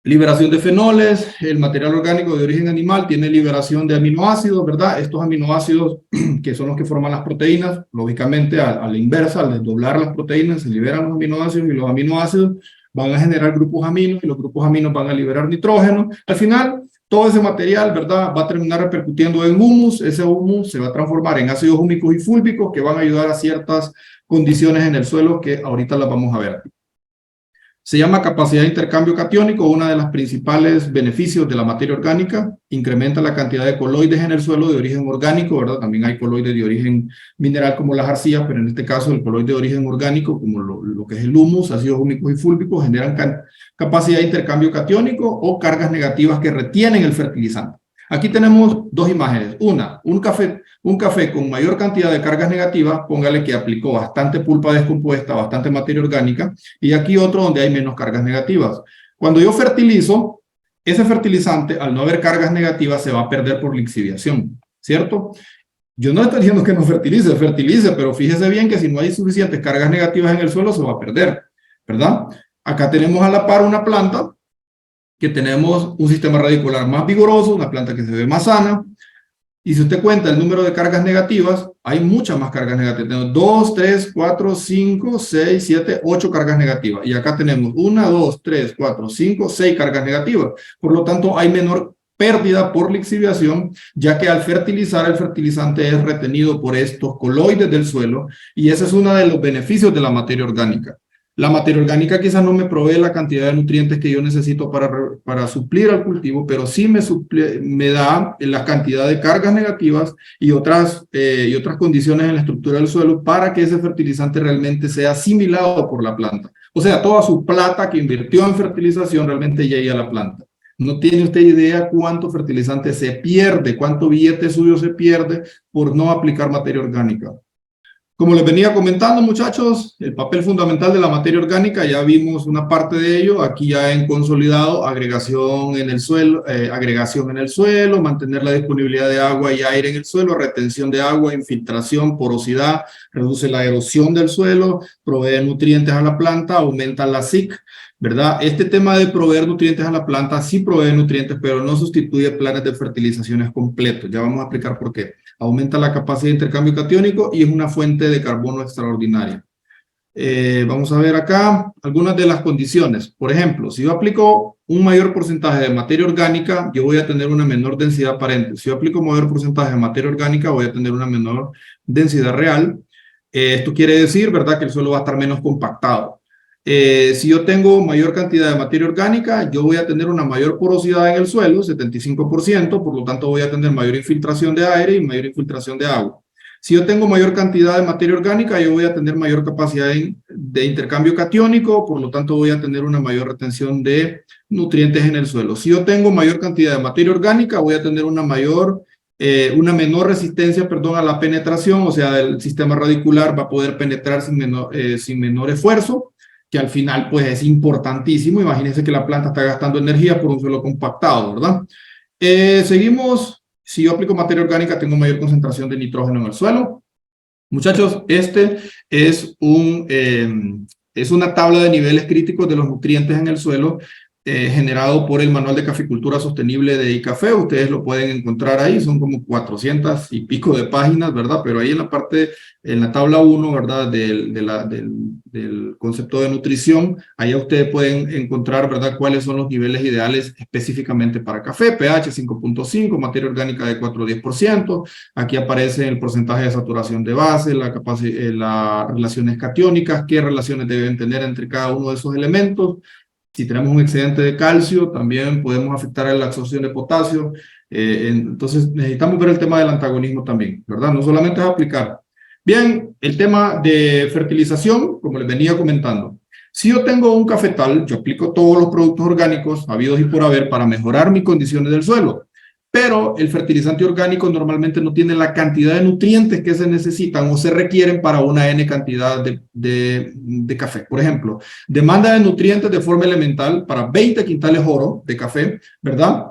liberación de fenoles, el material orgánico de origen animal tiene liberación de aminoácidos, ¿verdad? Estos aminoácidos que son los que forman las proteínas, lógicamente a la inversa, al desdoblar las proteínas se liberan los aminoácidos y los aminoácidos van a generar grupos aminos y los grupos aminos van a liberar nitrógeno. Al final, todo ese material, ¿verdad?, va a terminar repercutiendo en humus. Ese humus se va a transformar en ácidos húmicos y fúlbicos que van a ayudar a ciertas condiciones en el suelo que ahorita las vamos a ver. Se llama capacidad de intercambio catiónico, uno de los principales beneficios de la materia orgánica. Incrementa la cantidad de coloides en el suelo de origen orgánico, ¿verdad? También hay coloides de origen mineral como las arcillas, pero en este caso el coloide de origen orgánico, como lo que es el humus, ácidos húmicos y fúlbicos, generan capacidad de intercambio catiónico o cargas negativas que retienen el fertilizante. Aquí tenemos dos imágenes. Una, un café con mayor cantidad de cargas negativas, póngale que aplicó bastante pulpa descompuesta, bastante materia orgánica, y aquí otro donde hay menos cargas negativas. Cuando yo fertilizo, ese fertilizante, al no haber cargas negativas, se va a perder por lixiviación, ¿cierto? Yo no estoy diciendo que no fertilice, pero fíjese bien que si no hay suficientes cargas negativas en el suelo, se va a perder, ¿verdad? Acá tenemos a la par una planta que tenemos un sistema radicular más vigoroso, una planta que se ve más sana, y si usted cuenta el número de cargas negativas, hay muchas más cargas negativas. Tenemos 2, 3, 4, 5, 6, 7, 8 cargas negativas. Y acá tenemos 1, 2, 3, 4, 5, 6 cargas negativas. Por lo tanto, hay menor pérdida por lixiviación, ya que al fertilizar, el fertilizante es retenido por estos coloides del suelo, y ese es uno de los beneficios de la materia orgánica. La materia orgánica quizás no me provee la cantidad de nutrientes que yo necesito para suplir al cultivo, pero sí me da la cantidad de cargas negativas y otras condiciones en la estructura del suelo para que ese fertilizante realmente sea asimilado por la planta. O sea, toda su plata que invirtió en fertilización realmente llegue a la planta. No tiene usted idea cuánto fertilizante se pierde, cuánto billete suyo se pierde por no aplicar materia orgánica. Como les venía comentando, muchachos, el papel fundamental de la materia orgánica, ya vimos una parte de ello, aquí ya en consolidado, agregación en el suelo, mantener la disponibilidad de agua y aire en el suelo, retención de agua, infiltración, porosidad, reduce la erosión del suelo, provee nutrientes a la planta, aumenta la SIC, ¿verdad? Este tema de proveer nutrientes a la planta sí provee nutrientes, pero no sustituye planes de fertilizaciones completos. Ya vamos a explicar por qué. Aumenta la capacidad de intercambio catiónico y es una fuente de carbono extraordinaria. Vamos a ver acá algunas de las condiciones. Por ejemplo, si yo aplico un mayor porcentaje de materia orgánica, yo voy a tener una menor densidad aparente. Si yo aplico un mayor porcentaje de materia orgánica, voy a tener una menor densidad real. Esto quiere decir, ¿verdad?, que el suelo va a estar menos compactado. Si yo tengo mayor cantidad de materia orgánica, yo voy a tener una mayor porosidad en el suelo, 75%, por lo tanto voy a tener mayor infiltración de aire y mayor infiltración de agua. Si yo tengo mayor cantidad de materia orgánica, yo voy a tener mayor capacidad de intercambio catiónico, por lo tanto voy a tener una mayor retención de nutrientes en el suelo. Si yo tengo mayor cantidad de materia orgánica, voy a tener una menor resistencia, a la penetración, o sea, el sistema radicular va a poder penetrar sin menor esfuerzo, que al final pues es importantísimo. Imagínense que la planta está gastando energía por un suelo compactado, ¿verdad? Seguimos. Si yo aplico materia orgánica, tengo mayor concentración de nitrógeno en el suelo. Muchachos, este es una tabla de niveles críticos de los nutrientes en el suelo generado por el Manual de Caficultura Sostenible de ICAFE. Ustedes lo pueden encontrar ahí, son como 400 y pico de páginas, ¿verdad? Pero ahí en la tabla 1, ¿verdad? Del concepto de nutrición, ahí ustedes pueden encontrar, ¿verdad?, cuáles son los niveles ideales específicamente para café. pH 5.5, materia orgánica de 4 a 10%. Aquí aparece el porcentaje de saturación de base, las relaciones catiónicas, qué relaciones deben tener entre cada uno de esos elementos. Si tenemos un excedente de calcio, también podemos afectar a la absorción de potasio. Entonces, necesitamos ver el tema del antagonismo también, ¿verdad? No solamente es aplicar. Bien, el tema de fertilización, como les venía comentando. Si yo tengo un cafetal, yo aplico todos los productos orgánicos habidos y por haber para mejorar mis condiciones del suelo. Pero el fertilizante orgánico normalmente no tiene la cantidad de nutrientes que se necesitan o se requieren para una N cantidad de café. Por ejemplo, demanda de nutrientes de forma elemental para 20 quintales oro de café, ¿verdad?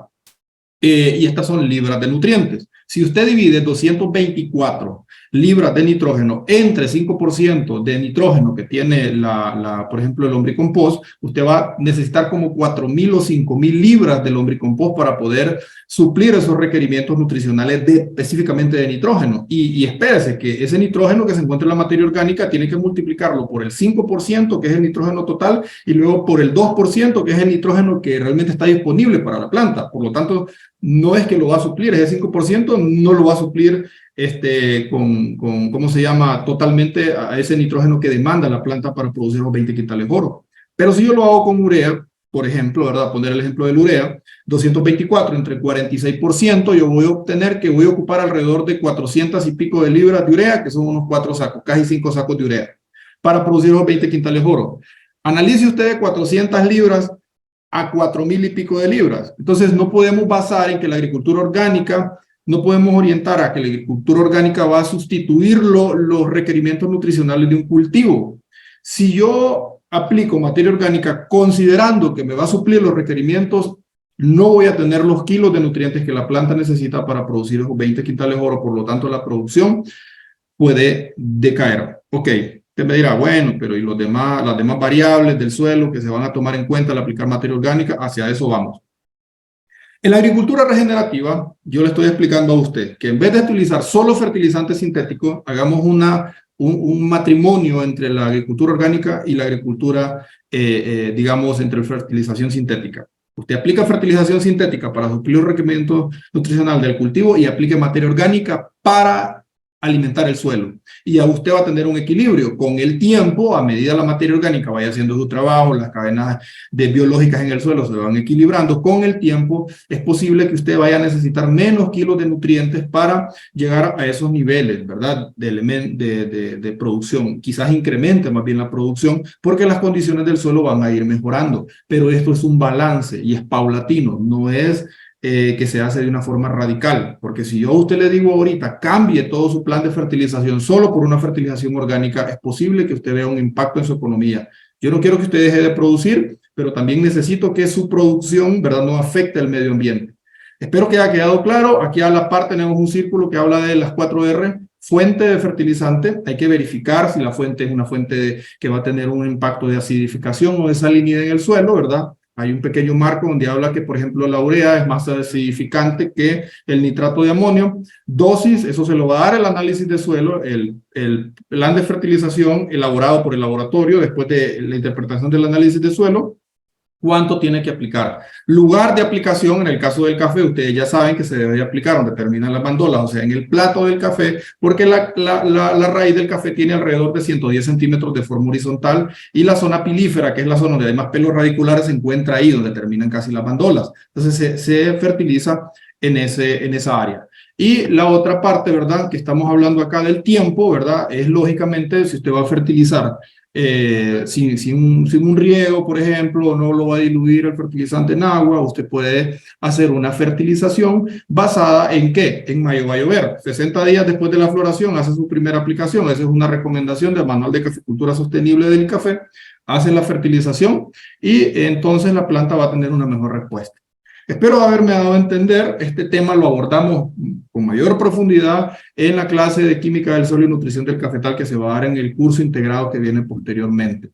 Y estas son libras de nutrientes. Si usted divide 224 libras de nitrógeno entre 5% de nitrógeno que tiene por ejemplo, el lombricompost, usted va a necesitar como 4.000 o 5.000 libras de lombricompost para poder suplir esos requerimientos nutricionales específicamente de nitrógeno. Y espérese que ese nitrógeno que se encuentra en la materia orgánica tiene que multiplicarlo por el 5%, que es el nitrógeno total, y luego por el 2%, que es el nitrógeno que realmente está disponible para la planta. Por lo tanto, no es que lo va a suplir, ese 5% no lo va a suplir ¿cómo se llama? Totalmente a ese nitrógeno que demanda la planta para producir los 20 quintales oro. Pero si yo lo hago con urea, por ejemplo, ¿verdad? Poner el ejemplo del urea, 224 entre 46%, yo voy a obtener que voy a ocupar alrededor de 400 y pico de libras de urea, que son unos 4 sacos, casi 5 sacos de urea, para producir los 20 quintales oro. Analice usted de 400 libras a 4.000 y pico de libras. Entonces no podemos basar en que la agricultura orgánica, no podemos orientar a que la agricultura orgánica va a sustituir los requerimientos nutricionales de un cultivo. Si yo aplico materia orgánica considerando que me va a suplir los requerimientos, no voy a tener los kilos de nutrientes que la planta necesita para producir esos 20 quintales oro, por lo tanto la producción puede decaer. Ok. Usted me dirá, bueno, pero ¿y las demás variables del suelo que se van a tomar en cuenta al aplicar materia orgánica? Hacia eso vamos. En la agricultura regenerativa, yo le estoy explicando a usted que en vez de utilizar solo fertilizantes sintéticos, hagamos un matrimonio entre la agricultura orgánica y la agricultura, digamos, entre fertilización sintética. Usted aplica fertilización sintética para suplir los requerimientos nutricionales del cultivo y aplique materia orgánica para alimentar el suelo. Y ya usted va a tener un equilibrio. Con el tiempo, a medida la materia orgánica vaya haciendo su trabajo, las cadenas biológicas en el suelo se van equilibrando, con el tiempo es posible que usted vaya a necesitar menos kilos de nutrientes para llegar a esos niveles, ¿verdad? De producción. Quizás incremente más bien la producción porque las condiciones del suelo van a ir mejorando. Pero esto es un balance y es paulatino, no es que se hace de una forma radical, porque si yo a usted le digo ahorita cambie todo su plan de fertilización solo por una fertilización orgánica, es posible que usted vea un impacto en su economía. Yo no quiero que usted deje de producir, pero también necesito que su producción, ¿verdad?, no afecte al medio ambiente. Espero que haya quedado claro. Aquí a la par tenemos un círculo que habla de las 4R. Fuente de fertilizante, hay que verificar si la fuente es una fuente que va a tener un impacto de acidificación o de salinidad en el suelo, ¿verdad? Hay un pequeño marco donde habla que, por ejemplo, la urea es más acidificante que el nitrato de amonio. Dosis, eso se lo va a dar el análisis de suelo, el plan de fertilización elaborado por el laboratorio después de la interpretación del análisis de suelo. ¿Cuánto tiene que aplicar? Lugar de aplicación, en el caso del café, ustedes ya saben que se debe aplicar donde terminan las bandolas, o sea, en el plato del café, porque la raíz del café tiene alrededor de 110 centímetros de forma horizontal y la zona pilífera, que es la zona donde hay más pelos radiculares, se encuentra ahí, donde terminan casi las bandolas. Entonces, se fertiliza en esa área. Y la otra parte, ¿verdad?, que estamos hablando acá del tiempo, ¿verdad?, es lógicamente si usted va a fertilizar sin un riego, por ejemplo, no lo va a diluir el fertilizante en agua, usted puede hacer una fertilización basada en ¿qué? En mayo va a llover. 60 días después de la floración hace su primera aplicación. Esa es una recomendación del Manual de Caficultura Sostenible del Café. Hace la fertilización y entonces la planta va a tener una mejor respuesta. Espero haberme dado a entender. Este tema lo abordamos con mayor profundidad en la clase de Química del Suelo y Nutrición del Cafetal que se va a dar en el curso integrado que viene posteriormente.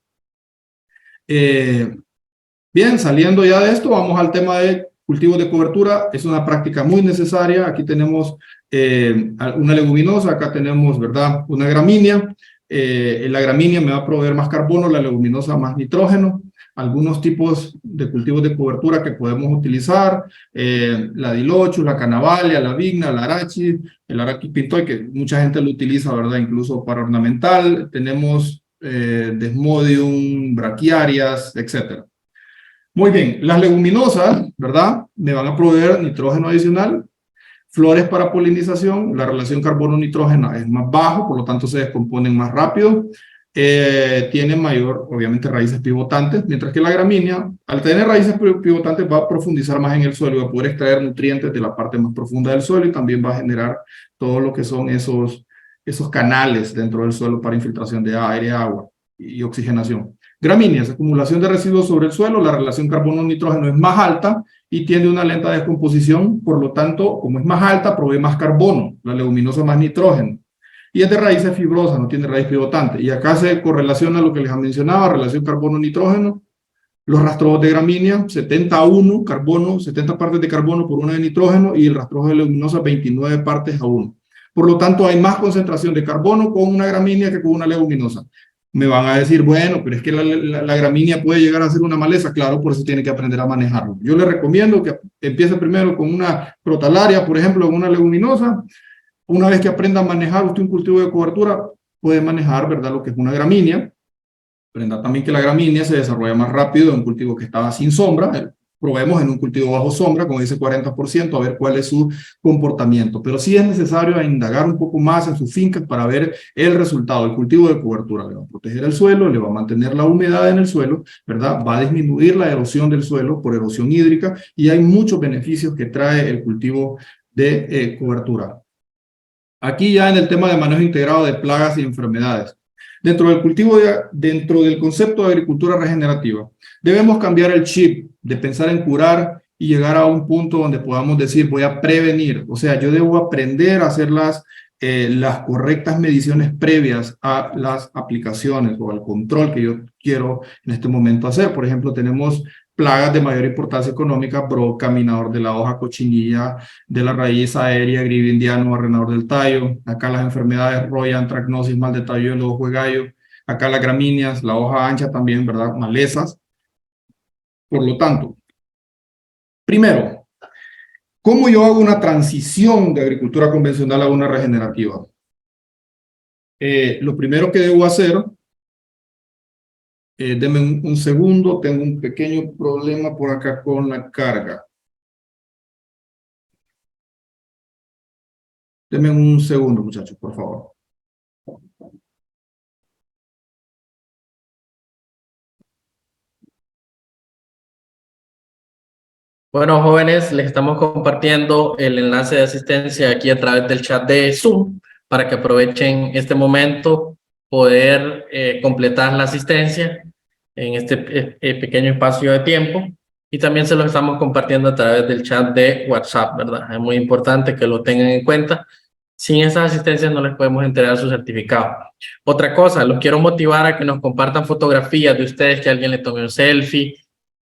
Bien, saliendo ya de esto, vamos al tema de cultivos de cobertura. Es una práctica muy necesaria. Aquí tenemos una leguminosa, acá tenemos, ¿verdad?, una gramínea. La gramínea me va a proveer más carbono, la leguminosa más nitrógeno. Algunos tipos de cultivos de cobertura que podemos utilizar, la dilochus, la canavalia, la vigna, la arachi, el araquipintoy, que mucha gente lo utiliza, ¿verdad?, incluso para ornamental. Tenemos desmodium, braquiarias, etc. Muy bien, las leguminosas, ¿verdad?, me van a proveer nitrógeno adicional. Flores para polinización, la relación carbono-nitrógeno es más bajo, por lo tanto se descomponen más rápido. Tienen mayor, obviamente, raíces pivotantes, mientras que la gramínea, al tener raíces pivotantes, va a profundizar más en el suelo y va a poder extraer nutrientes de la parte más profunda del suelo y también va a generar todo lo que son esos canales dentro del suelo para infiltración de aire, agua y oxigenación. Gramíneas, acumulación de residuos sobre el suelo, la relación carbono-nitrógeno es más alta y tiene una lenta descomposición, por lo tanto, como es más alta, provee más carbono, la leguminosa más nitrógeno. Y es de raíces fibrosas, no tiene raíz pivotante. Y acá se correlaciona lo que les mencionaba, relación carbono-nitrógeno. Los rastrojos de gramínea, 70:1 carbono, 70 partes de carbono por 1 de nitrógeno, y el rastrojo de leguminosa, 29 partes a 1. Por lo tanto, hay más concentración de carbono con una gramínea que con una leguminosa. Me van a decir, bueno, pero es que la gramínea puede llegar a ser una maleza. Claro, por eso tiene que aprender a manejarlo. Yo le recomiendo que empiece primero con una crotalaria, por ejemplo, con una leguminosa. Una vez que aprenda a manejar usted un cultivo de cobertura, puede manejar, ¿verdad?, lo que es una gramínea. Aprenda también que la gramínea se desarrolla más rápido en un cultivo que estaba sin sombra. Probemos en un cultivo bajo sombra con ese 40%, a ver cuál es su comportamiento. Pero sí es necesario indagar un poco más en sus fincas para ver el resultado. El cultivo de cobertura le va a proteger el suelo, le va a mantener la humedad en el suelo, ¿verdad? Va a disminuir la erosión del suelo por erosión hídrica y hay muchos beneficios que trae el cultivo de cobertura. Aquí ya en el tema de manejo integrado de plagas y enfermedades. Dentro del concepto de agricultura regenerativa, debemos cambiar el chip de pensar en curar y llegar a un punto donde podamos decir voy a prevenir. O sea, yo debo aprender a hacer las correctas mediciones previas a las aplicaciones o al control que yo quiero en este momento hacer. Por ejemplo, tenemos plagas de mayor importancia económica: broca, caminador de la hoja, cochinilla de la raíz, aérea, grivio indiano, arrenador del tallo. Acá las enfermedades roya, antracnosis, mal de tallo del ojo de gallo. Acá las gramíneas, la hoja ancha también, ¿verdad? Malezas. Por lo tanto, primero, ¿cómo yo hago una transición de agricultura convencional a una regenerativa? Lo primero que debo hacer, denme un segundo, tengo un pequeño problema por acá con la carga. Denme un segundo, muchachos, por favor. Bueno, jóvenes, les estamos compartiendo el enlace de asistencia aquí a través del chat de Zoom para que aprovechen este momento, poder completar la asistencia en este pequeño espacio de tiempo. Y también se los estamos compartiendo a través del chat de WhatsApp, ¿verdad? Es muy importante que lo tengan en cuenta. Sin esas asistencias no les podemos entregar su certificado. Otra cosa, los quiero motivar a que nos compartan fotografías de ustedes, que alguien le tome un selfie,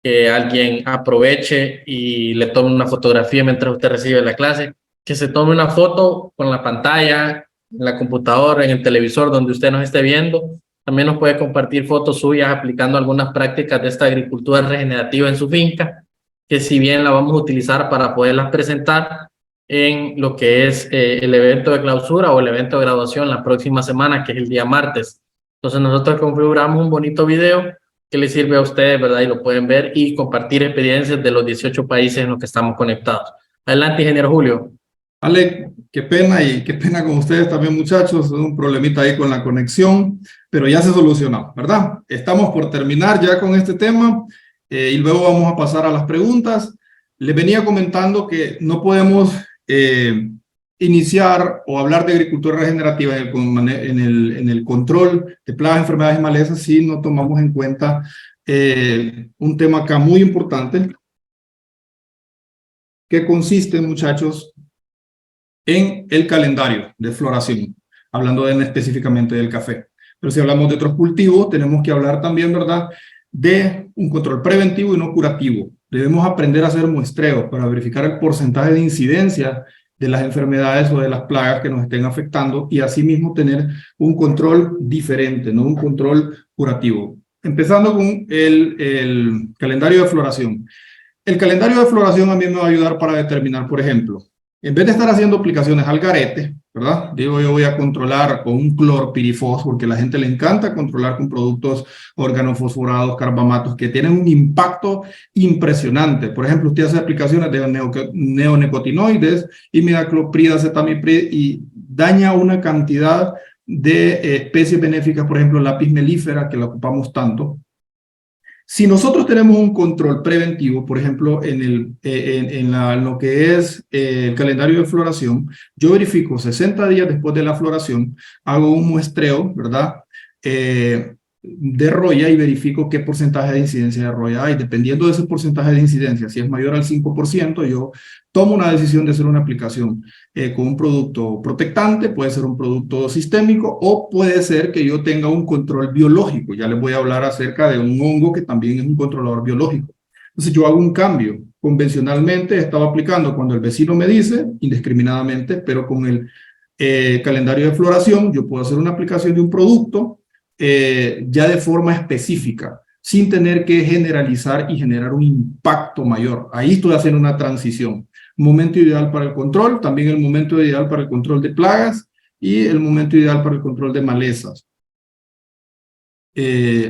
que alguien aproveche y le tome una fotografía mientras usted recibe la clase, que se tome una foto con la pantalla, en la computadora, en el televisor, donde usted nos esté viendo. También nos puede compartir fotos suyas aplicando algunas prácticas de esta agricultura regenerativa en su finca, que si bien la vamos a utilizar para poderlas presentar en lo que es el evento de clausura o el evento de graduación la próxima semana, que es el día martes. Entonces nosotros configuramos un bonito video que les sirve a ustedes, ¿verdad? Y lo pueden ver y compartir experiencias de los 18 países en los que estamos conectados. Adelante, ingeniero Julio. Ale, qué pena y qué pena con ustedes también, muchachos. Es un problemita ahí con la conexión, pero ya se solucionó, ¿verdad? Estamos por terminar ya con este tema y luego vamos a pasar a las preguntas. Les venía comentando que no podemos iniciar o hablar de agricultura regenerativa en el control de plagas, enfermedades y malezas si no tomamos en cuenta un tema acá muy importante que consiste, muchachos, en el calendario de floración, hablando específicamente del café. Pero si hablamos de otros cultivos, tenemos que hablar también, ¿verdad?, de un control preventivo y no curativo. Debemos aprender a hacer muestreos para verificar el porcentaje de incidencia de las enfermedades o de las plagas que nos estén afectando y asimismo tener un control diferente, no un control curativo. Empezando con el calendario de floración. El calendario de floración a mí me va a ayudar para determinar, por ejemplo, en vez de estar haciendo aplicaciones al garete, ¿verdad? Digo, yo voy a controlar con un clorpirifos, porque a la gente le encanta controlar con productos organofosforados, carbamatos, que tienen un impacto impresionante. Por ejemplo, usted hace aplicaciones de neonicotinoides, imidacloprid, acetamiprid, y daña una cantidad de especies benéficas, por ejemplo, lápiz melífera, que la ocupamos tanto. Si nosotros tenemos un control preventivo, por ejemplo, en lo que es el calendario de floración, yo verifico 60 días después de la floración, hago un muestreo, ¿verdad?, de roya y verifico qué porcentaje de incidencia de roya hay. Dependiendo de ese porcentaje de incidencia, si es mayor al 5%, yo tomo una decisión de hacer una aplicación con un producto protectante, puede ser un producto sistémico o puede ser que yo tenga un control biológico. Ya les voy a hablar acerca de un hongo que también es un controlador biológico. Entonces yo hago un cambio. Convencionalmente estaba aplicando cuando el vecino me dice, indiscriminadamente, pero con el calendario de floración yo puedo hacer una aplicación de un producto ya de forma específica, sin tener que generalizar y generar un impacto mayor. Ahí estoy haciendo una transición. Momento ideal para el control, también el momento ideal para el control de plagas y el momento ideal para el control de malezas.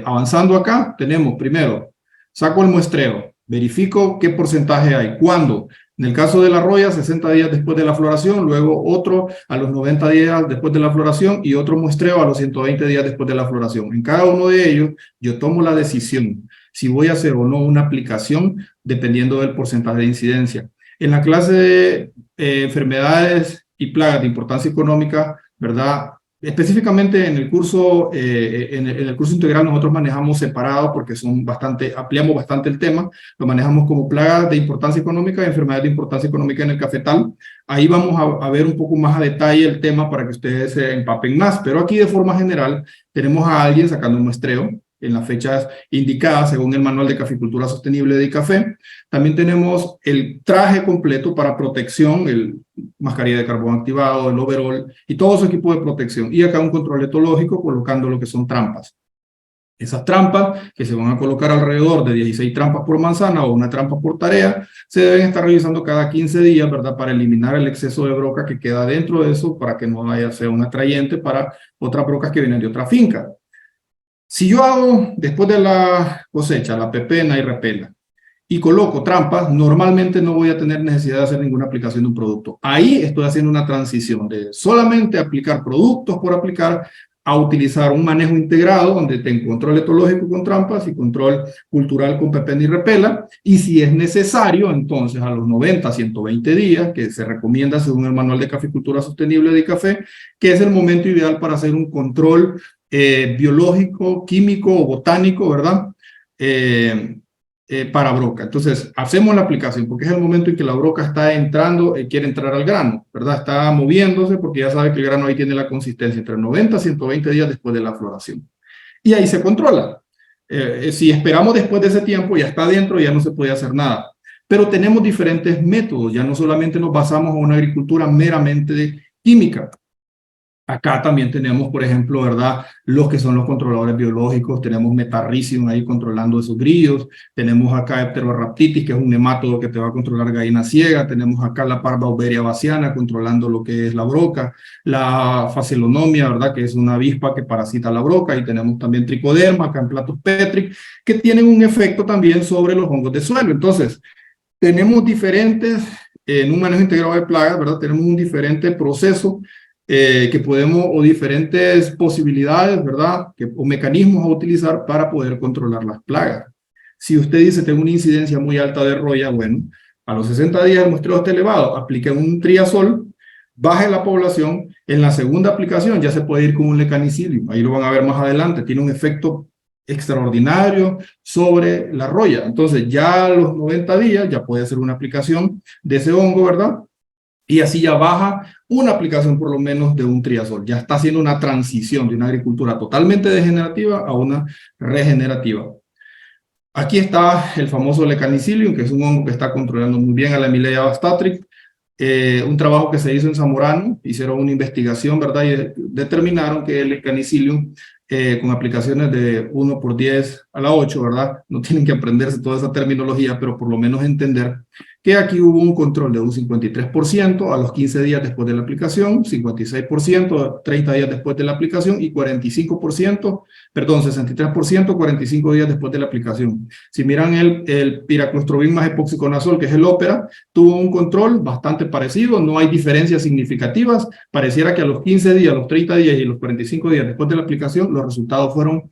Avanzando acá, tenemos primero, saco el muestreo, verifico qué porcentaje hay, cuándo. En el caso de la roya, 60 días después de la floración, luego otro a los 90 días después de la floración y otro muestreo a los 120 días después de la floración. En cada uno de ellos, yo tomo la decisión si voy a hacer o no una aplicación dependiendo del porcentaje de incidencia. En la clase de enfermedades y plagas de importancia económica, ¿verdad?, específicamente en el curso integral nosotros manejamos separado porque ampliamos bastante el tema, lo manejamos como plagas de importancia económica y enfermedades de importancia económica en el cafetal. Ahí vamos a ver un poco más a detalle el tema para que ustedes se empapen más, pero aquí de forma general tenemos a alguien sacando un muestreo en las fechas indicadas según el Manual de Caficultura Sostenible de ICAFE. También tenemos el traje completo para protección, el mascarilla de carbón activado, el overall y todo su equipo de protección. Y acá un control etológico colocando lo que son trampas. Esas trampas que se van a colocar alrededor de 16 trampas por manzana o una trampa por tarea, se deben estar revisando cada 15 días, ¿verdad? Para eliminar el exceso de broca que queda dentro de eso, para que no vaya a ser un atrayente para otras brocas que vienen de otra finca. Si yo hago, después de la cosecha, la pepena y repela, y coloco trampas, normalmente no voy a tener necesidad de hacer ninguna aplicación de un producto. Ahí estoy haciendo una transición de solamente aplicar productos por aplicar a utilizar un manejo integrado donde tengo control etológico con trampas y control cultural con pepena y repela. Y si es necesario, entonces a los 90 a 120 días, que se recomienda según el Manual de Caficultura Sostenible de ICAFE, que es el momento ideal para hacer un control biológico, químico o botánico, ¿verdad? Para broca. Entonces, hacemos la aplicación porque es el momento en que la broca está entrando, quiere entrar al grano, ¿verdad? Está moviéndose porque ya sabe que el grano ahí tiene la consistencia entre 90 a 120 días después de la floración. Y ahí se controla. Si esperamos después de ese tiempo, ya está adentro, ya no se puede hacer nada. Pero tenemos diferentes métodos, ya no solamente nos basamos en una agricultura meramente química. Acá también tenemos, por ejemplo, ¿verdad? Los que son los controladores biológicos, tenemos Metarricium ahí controlando esos grillos, tenemos acá Pterorhabditis, que es un nemátodo que te va a controlar gallina ciega, tenemos acá la Parvaoberia baciana controlando lo que es la broca, la Facilonomia, ¿verdad? Que es una avispa que parasita la broca, y tenemos también Tricoderma, acá en Platos Petri, que tienen un efecto también sobre los hongos de suelo. Entonces, tenemos diferentes, en un manejo integrado de plagas, ¿verdad? Tenemos un diferente proceso que podemos, o diferentes posibilidades, ¿verdad? O mecanismos a utilizar para poder controlar las plagas. Si usted dice, tengo una incidencia muy alta de roya, bueno, a los 60 días el muestreo está elevado, aplique un triazol, baje la población, en la segunda aplicación ya se puede ir con un lecanicilium, ahí lo van a ver más adelante, tiene un efecto extraordinario sobre la roya. Entonces ya a los 90 días ya puede hacer una aplicación de ese hongo, ¿verdad? Y así ya baja una aplicación por lo menos de un triazol. Ya está haciendo una transición de una agricultura totalmente degenerativa a una regenerativa. Aquí está el famoso lecanicilium, que es un hongo que está controlando muy bien a la Emileia bastatrix. Un trabajo que se hizo en Zamorano, hicieron una investigación, ¿verdad? Y determinaron que el lecanicilium, con aplicaciones de 1/10⁸, ¿verdad? No tienen que aprenderse toda esa terminología, pero por lo menos entender que aquí hubo un control de un 53% a los 15 días después de la aplicación, 56% 30 días después de la aplicación y 45%, perdón, 63% 45 días después de la aplicación. Si miran el piraclostrobin más epoxiconazol, que es el ópera, tuvo un control bastante parecido, no hay diferencias significativas, pareciera que a los 15 días, los 30 días y los 45 días después de la aplicación, los resultados fueron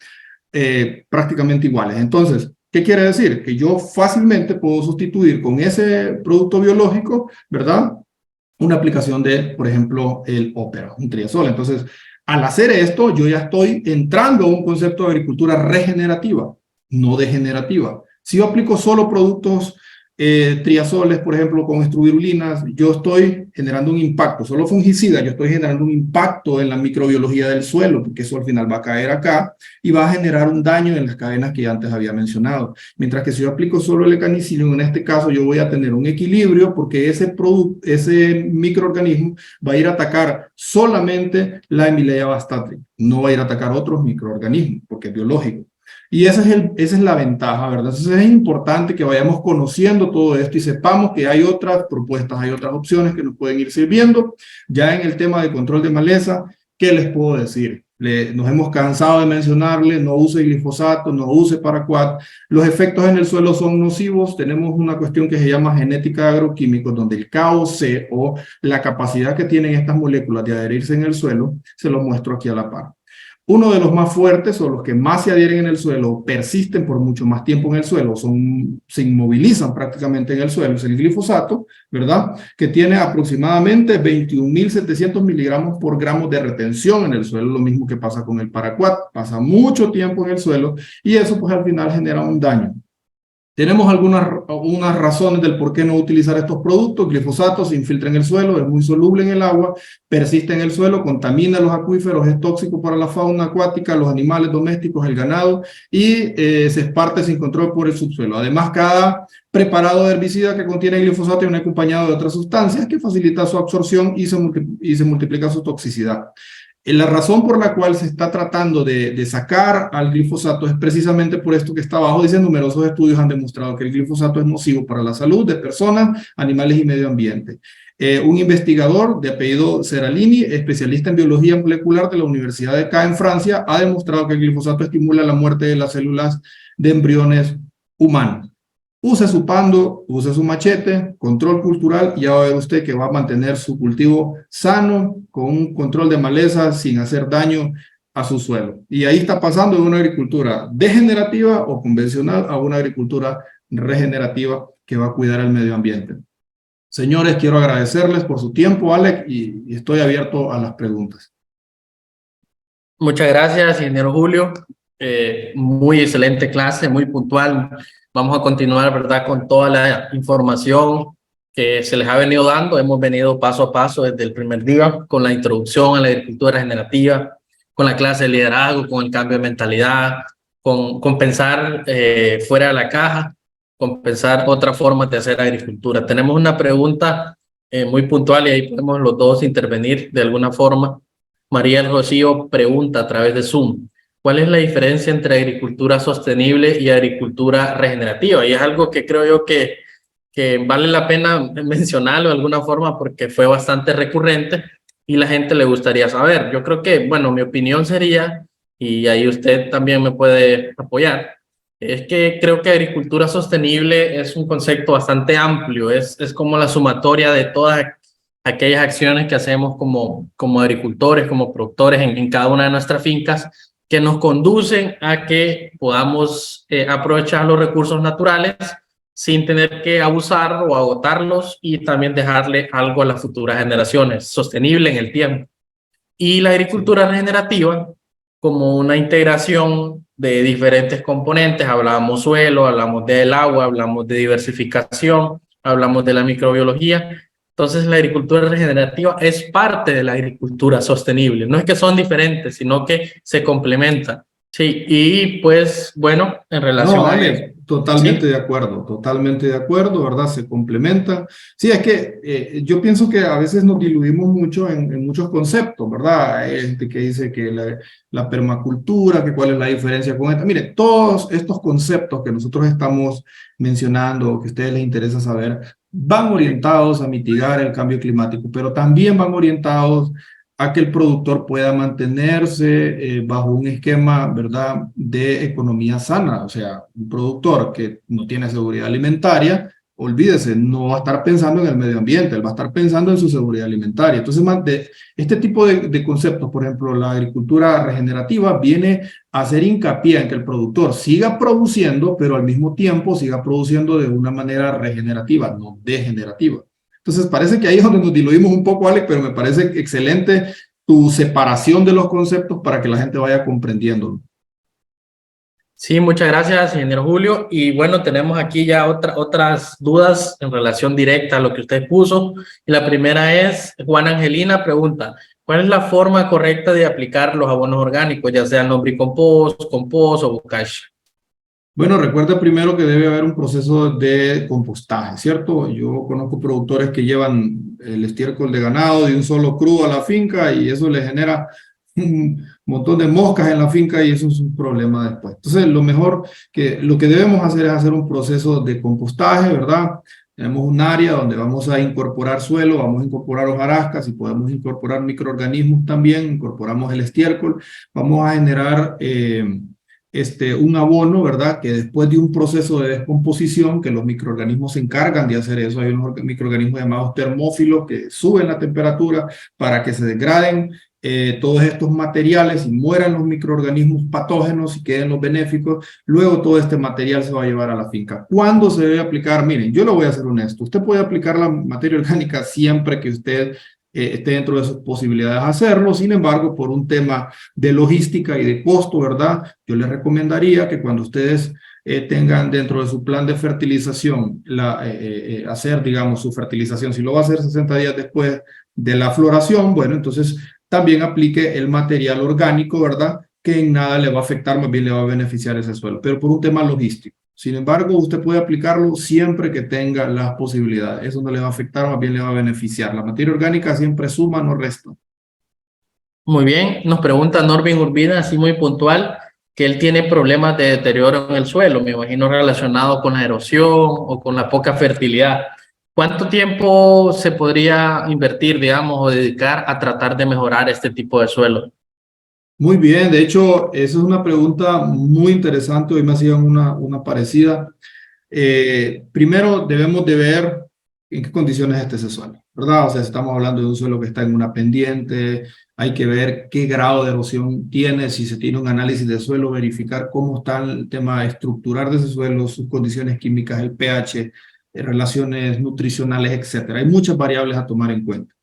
prácticamente iguales. Entonces, ¿qué quiere decir? Que yo fácilmente puedo sustituir con ese producto biológico, ¿verdad? Una aplicación de, por ejemplo, el ópera, un triazol. Entonces, al hacer esto, yo ya estoy entrando a un concepto de agricultura regenerativa, no degenerativa. Si yo aplico solo productos triazoles, por ejemplo, con estrubirulinas, yo estoy generando un impacto, solo fungicidas, yo estoy generando un impacto en la microbiología del suelo, porque eso al final va a caer acá y va a generar un daño en las cadenas que antes había mencionado. Mientras que si yo aplico solo el lecanicilium, en este caso yo voy a tener un equilibrio, porque ese microorganismo va a ir a atacar solamente la Emileia bastatrix, no va a ir a atacar otros microorganismos, porque es biológico. Y esa es la ventaja, ¿verdad? Entonces es importante que vayamos conociendo todo esto y sepamos que hay otras propuestas, hay otras opciones que nos pueden ir sirviendo. Ya en el tema de control de maleza, ¿qué les puedo decir? Nos hemos cansado de mencionarle, no use glifosato, no use paraquat. Los efectos en el suelo son nocivos. Tenemos una cuestión que se llama genética de agroquímicos, donde el KOC o la capacidad que tienen estas moléculas de adherirse en el suelo, se lo muestro aquí a la par. Uno de los más fuertes o los que más se adhieren en el suelo, persisten por mucho más tiempo en el suelo, se inmovilizan prácticamente en el suelo, es el glifosato, ¿verdad? Que tiene aproximadamente 21.700 miligramos por gramo de retención en el suelo, lo mismo que pasa con el paraquat, pasa mucho tiempo en el suelo y eso pues al final genera un daño. Tenemos algunas razones del por qué no utilizar estos productos. Glifosato se infiltra en el suelo, es muy soluble en el agua, persiste en el suelo, contamina los acuíferos, es tóxico para la fauna acuática, los animales domésticos, el ganado, y se esparce sin control por el subsuelo. Además, cada preparado de herbicida que contiene glifosato viene acompañado de otras sustancias que facilitan su absorción y se multiplica su toxicidad. La razón por la cual se está tratando de sacar al glifosato es precisamente por esto que está abajo. Dicen, numerosos estudios han demostrado que el glifosato es nocivo para la salud de personas, animales y medio ambiente. Un investigador de apellido Seralini, especialista en biología molecular de la Universidad de Caen en Francia, ha demostrado que el glifosato estimula la muerte de las células de embriones humanos. Use su pando, use su machete, control cultural, y ya va a ver usted que va a mantener su cultivo sano, con un control de maleza, sin hacer daño a su suelo. Y ahí está pasando de una agricultura degenerativa o convencional a una agricultura regenerativa que va a cuidar el medio ambiente. Señores, quiero agradecerles por su tiempo, Alex, y estoy abierto a las preguntas. Muchas gracias, ingeniero Julio. Muy excelente clase, muy puntual. Vamos a continuar, ¿verdad?, con toda la información que se les ha venido dando. Hemos venido paso a paso desde el primer día con la introducción a la agricultura regenerativa, con la clase de liderazgo, con el cambio de mentalidad, con pensar fuera de la caja, con pensar otras formas de hacer agricultura. Tenemos una pregunta muy puntual y ahí podemos los dos intervenir de alguna forma. María del Rocío pregunta a través de Zoom: ¿cuál es la diferencia entre agricultura sostenible y agricultura regenerativa? Y es algo que creo yo que vale la pena mencionarlo de alguna forma porque fue bastante recurrente y la gente le gustaría saber. Yo creo que, bueno, mi opinión sería, y ahí usted también me puede apoyar, es que creo que agricultura sostenible es un concepto bastante amplio, es como la sumatoria de todas aquellas acciones que hacemos como agricultores, como productores en cada una de nuestras fincas, que nos conducen a que podamos aprovechar los recursos naturales sin tener que abusar o agotarlos y también dejarle algo a las futuras generaciones, sostenible en el tiempo. Y la agricultura regenerativa, como una integración de diferentes componentes, hablamos suelo, hablamos del agua, hablamos de diversificación, hablamos de la microbiología. Entonces la agricultura regenerativa es parte de la agricultura sostenible. No es que son diferentes, sino que se complementan. Sí, y pues bueno, en relación a eso. Totalmente Sí. totalmente de acuerdo, ¿verdad? Se complementan. Sí, es que yo pienso que a veces nos diluimos mucho en muchos conceptos, ¿verdad? Hay gente que dice que la permacultura, que cuál es la diferencia con esta. Mire, todos estos conceptos que nosotros estamos mencionando, que a ustedes les interesa saber, van orientados a mitigar el cambio climático, pero también van orientados a que el productor pueda mantenerse bajo un esquema, ¿verdad?, de economía sana. O sea, un productor que no tiene seguridad alimentaria, olvídese, no va a estar pensando en el medio ambiente, él va a estar pensando en su seguridad alimentaria. Entonces, este tipo de conceptos, por ejemplo, la agricultura regenerativa viene a hacer hincapié en que el productor siga produciendo, pero al mismo tiempo siga produciendo de una manera regenerativa, no degenerativa. Entonces, parece que ahí es donde nos diluimos un poco, Alex, pero me parece excelente tu separación de los conceptos para que la gente vaya comprendiéndolo. Sí, muchas gracias, ingeniero Julio. Y bueno, tenemos aquí ya otras dudas en relación directa a lo que usted puso. Y la primera es, Juana Angelina pregunta: ¿cuál es la forma correcta de aplicar los abonos orgánicos, ya sea lombricompost, compost o bocashi? Bueno, recuerda primero que debe haber un proceso de compostaje, ¿cierto? Yo conozco productores que llevan el estiércol de ganado de un solo crudo a la finca y eso le genera un montón de moscas en la finca y eso es un problema después. Entonces, lo que debemos hacer es hacer un proceso de compostaje, ¿verdad? Tenemos un área donde vamos a incorporar suelo, vamos a incorporar hojarascas y podemos incorporar microorganismos también, incorporamos el estiércol, vamos a generar un abono, ¿verdad? Que después de un proceso de descomposición, que los microorganismos se encargan de hacer eso, hay unos microorganismos llamados termófilos que suben la temperatura para que se degraden todos estos materiales y mueran los microorganismos patógenos y queden los benéficos. Luego todo este material se va a llevar a la finca. ¿Cuándo se debe aplicar? Miren, yo le voy a ser honesto. Usted puede aplicar la materia orgánica siempre que usted esté dentro de sus posibilidades hacerlo. Sin embargo, por un tema de logística y de costo, ¿verdad? Yo les recomendaría que cuando ustedes tengan dentro de su plan de fertilización, hacer, digamos, su fertilización, si lo va a hacer 60 días después de la floración, bueno, entonces también aplique el material orgánico, ¿verdad? Que en nada le va a afectar, más bien le va a beneficiar ese suelo, pero por un tema logístico. Sin embargo, usted puede aplicarlo siempre que tenga las posibilidades. Eso no le va a afectar, más bien le va a beneficiar. La materia orgánica siempre suma, no resta. Muy bien, nos pregunta Norvin Urbina, así muy puntual, que él tiene problemas de deterioro en el suelo, me imagino relacionado con la erosión o con la poca fertilidad. ¿Cuánto tiempo se podría invertir, digamos, o dedicar a tratar de mejorar este tipo de suelo? Muy bien, de hecho, esa es una pregunta muy interesante. Hoy me hacían una parecida. Primero debemos de ver en qué condiciones está ese suelo, ¿verdad? O sea, si estamos hablando de un suelo que está en una pendiente, hay que ver qué grado de erosión tiene, si se tiene un análisis de suelo, verificar cómo está el tema estructural de ese suelo, sus condiciones químicas, el pH, relaciones nutricionales, etcétera. Hay muchas variables a tomar en cuenta.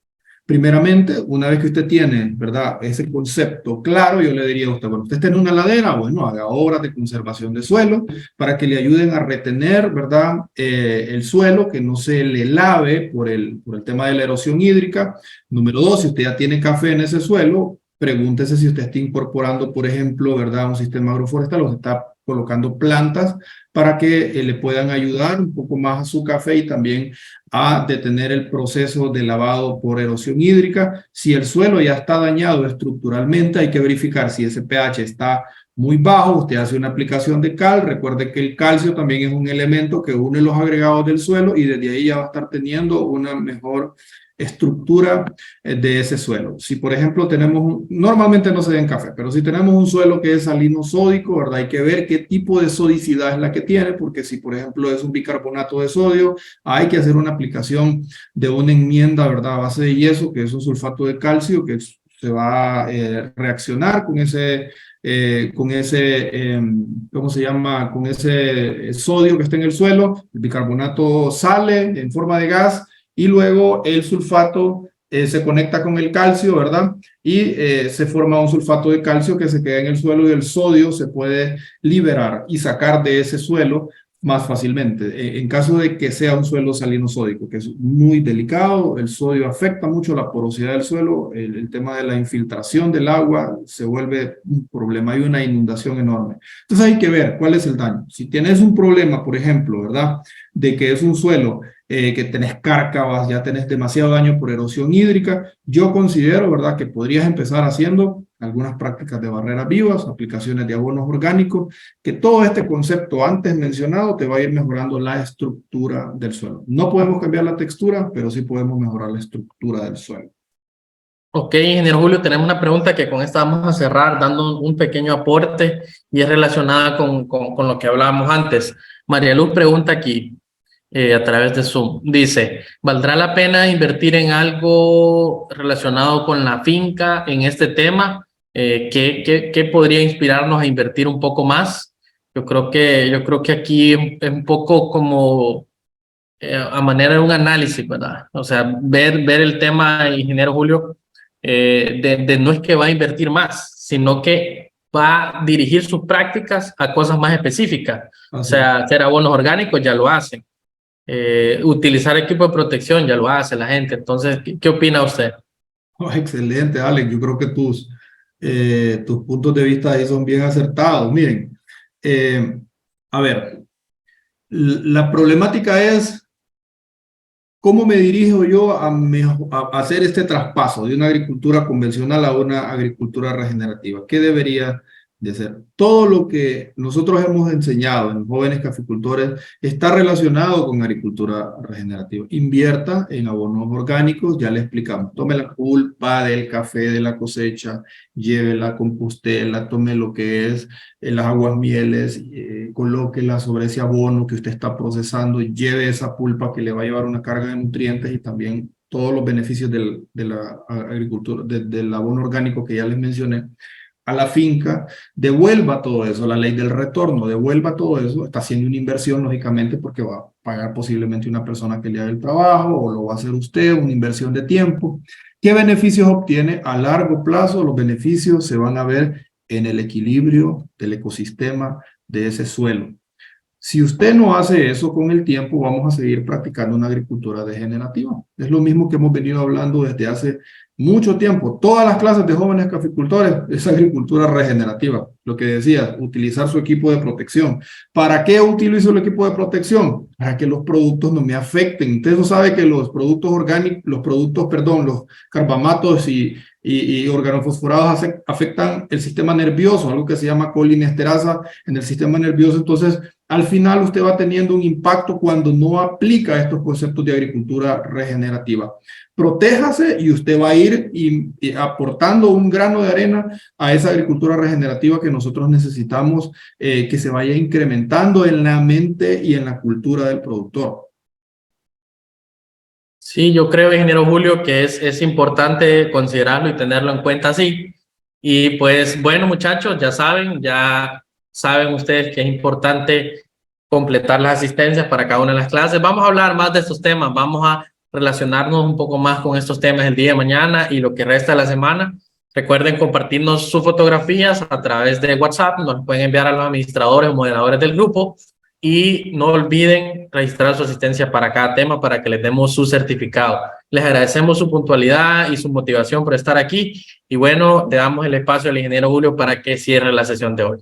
Primeramente, una vez que usted tiene, ¿verdad?, ese concepto claro, yo le diría a usted, bueno, usted está en una ladera, bueno, haga obras de conservación de suelo para que le ayuden a retener, ¿verdad?, el suelo, que no se le lave por el tema de la erosión hídrica. Número dos, si usted ya tiene café en ese suelo, pregúntese si usted está incorporando, por ejemplo, ¿verdad?, un sistema agroforestal o está colocando plantas para que le puedan ayudar un poco más a su café y también a detener el proceso de lavado por erosión hídrica. Si el suelo ya está dañado estructuralmente, hay que verificar si ese pH está muy bajo. Usted hace una aplicación de cal. Recuerde que el calcio también es un elemento que une los agregados del suelo y desde ahí ya va a estar teniendo una mejor estructura de ese suelo. Si por ejemplo tenemos, normalmente no se da en café, pero si tenemos un suelo que es salino sódico, ¿verdad? Hay que ver qué tipo de sodicidad es la que tiene, porque si por ejemplo es un bicarbonato de sodio, hay que hacer una aplicación de una enmienda, ¿verdad?, a base de yeso, que es un sulfato de calcio, que se va a reaccionar con ese, ¿cómo se llama? Con ese sodio que está en el suelo. El bicarbonato sale en forma de gas y luego el sulfato se conecta con el calcio, ¿verdad? Y se forma un sulfato de calcio que se queda en el suelo y el sodio se puede liberar y sacar de ese suelo más fácilmente. En caso de que sea un suelo salino-sódico, que es muy delicado, el sodio afecta mucho la porosidad del suelo, el tema de la infiltración del agua se vuelve un problema, hay una inundación enorme. Entonces hay que ver cuál es el daño. Si tienes un problema, por ejemplo, ¿verdad?, de que es un suelo que tenés cárcavas, ya tenés demasiado daño por erosión hídrica, yo considero, ¿verdad?, que podrías empezar haciendo algunas prácticas de barreras vivas, aplicaciones de abonos orgánicos, que todo este concepto antes mencionado te va a ir mejorando la estructura del suelo. No podemos cambiar la textura, pero sí podemos mejorar la estructura del suelo. Ok, ingeniero Julio, tenemos una pregunta que con esta vamos a cerrar dando un pequeño aporte y es relacionada con lo que hablábamos antes. María Luz pregunta aquí, a través de Zoom. Dice, ¿valdrá la pena invertir en algo relacionado con la finca en este tema? ¿Qué podría inspirarnos a invertir un poco más? Yo creo que aquí es un poco como a manera de un análisis, ¿verdad? O sea, ver el tema, ingeniero Julio, de no es que va a invertir más, sino que va a dirigir sus prácticas a cosas más específicas. O Así es. sea, hacer abonos orgánicos ya lo hacen. Utilizar equipo de protección ya lo hace la gente. Entonces, ¿qué opina usted? Oh, excelente, Alex. Yo creo que tus puntos de vista ahí son bien acertados. Miren, a ver, la problemática es cómo me dirijo yo a hacer este traspaso de una agricultura convencional a una agricultura regenerativa. ¿Qué debería de ser? Todo lo que nosotros hemos enseñado en Jóvenes Caficultores está relacionado con agricultura regenerativa. Invierta en abonos orgánicos, ya le explicamos. Tome la pulpa del café de la cosecha, llévela, compostela, tome lo que es las aguas mieles, colóquela sobre ese abono que usted está procesando, lleve esa pulpa que le va a llevar una carga de nutrientes y también todos los beneficios de la agricultura, del abono orgánico que ya les mencioné, a la finca, devuelva todo eso, la ley del retorno, devuelva todo eso, está haciendo una inversión lógicamente porque va a pagar posiblemente una persona que le haga el trabajo o lo va a hacer usted, una inversión de tiempo. ¿Qué beneficios obtiene a largo plazo? Los beneficios se van a ver en el equilibrio del ecosistema de ese suelo. Si usted no hace eso con el tiempo, vamos a seguir practicando una agricultura degenerativa. Es lo mismo que hemos venido hablando desde hace mucho tiempo. Todas las clases de jóvenes caficultores es agricultura regenerativa. Lo que decía, utilizar su equipo de protección. ¿Para qué utilizo el equipo de protección? Para que los productos no me afecten. Usted no sabe que los productos orgánicos, los carbamatos y y organofosforados afectan el sistema nervioso, algo que se llama colinesterasa en el sistema nervioso. Entonces, al final usted va teniendo un impacto cuando no aplica estos conceptos de agricultura regenerativa. Protéjase y usted va a ir aportando un grano de arena a esa agricultura regenerativa que nosotros necesitamos que se vaya incrementando en la mente y en la cultura del productor. Sí, yo creo, ingeniero Julio, que es importante considerarlo y tenerlo en cuenta así. Y pues bueno, muchachos, ya saben ustedes que es importante completar las asistencias para cada una de las clases. Vamos a hablar más de estos temas, vamos a relacionarnos un poco más con estos temas el día de mañana y lo que resta de la semana. Recuerden compartirnos sus fotografías a través de WhatsApp, nos pueden enviar a los administradores o moderadores del grupo y no olviden registrar su asistencia para cada tema para que les demos su certificado. Les agradecemos su puntualidad y su motivación por estar aquí y bueno, le damos el espacio al ingeniero Julio para que cierre la sesión de hoy.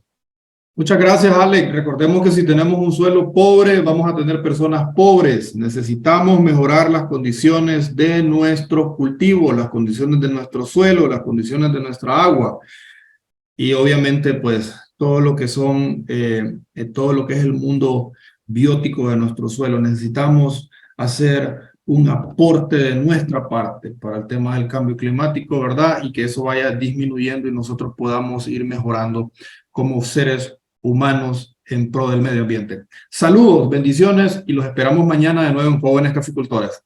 Muchas gracias, Alex. Recordemos que si tenemos un suelo pobre, vamos a tener personas pobres. Necesitamos mejorar las condiciones de nuestro cultivo, las condiciones de nuestro suelo, las condiciones de nuestra agua. Y obviamente, pues, todo lo que es el mundo biótico de nuestro suelo. Necesitamos hacer un aporte de nuestra parte para el tema del cambio climático, ¿verdad? Y que eso vaya disminuyendo y nosotros podamos ir mejorando como seres humanos en pro del medio ambiente. Saludos, bendiciones y los esperamos mañana de nuevo en Jóvenes Caficultores.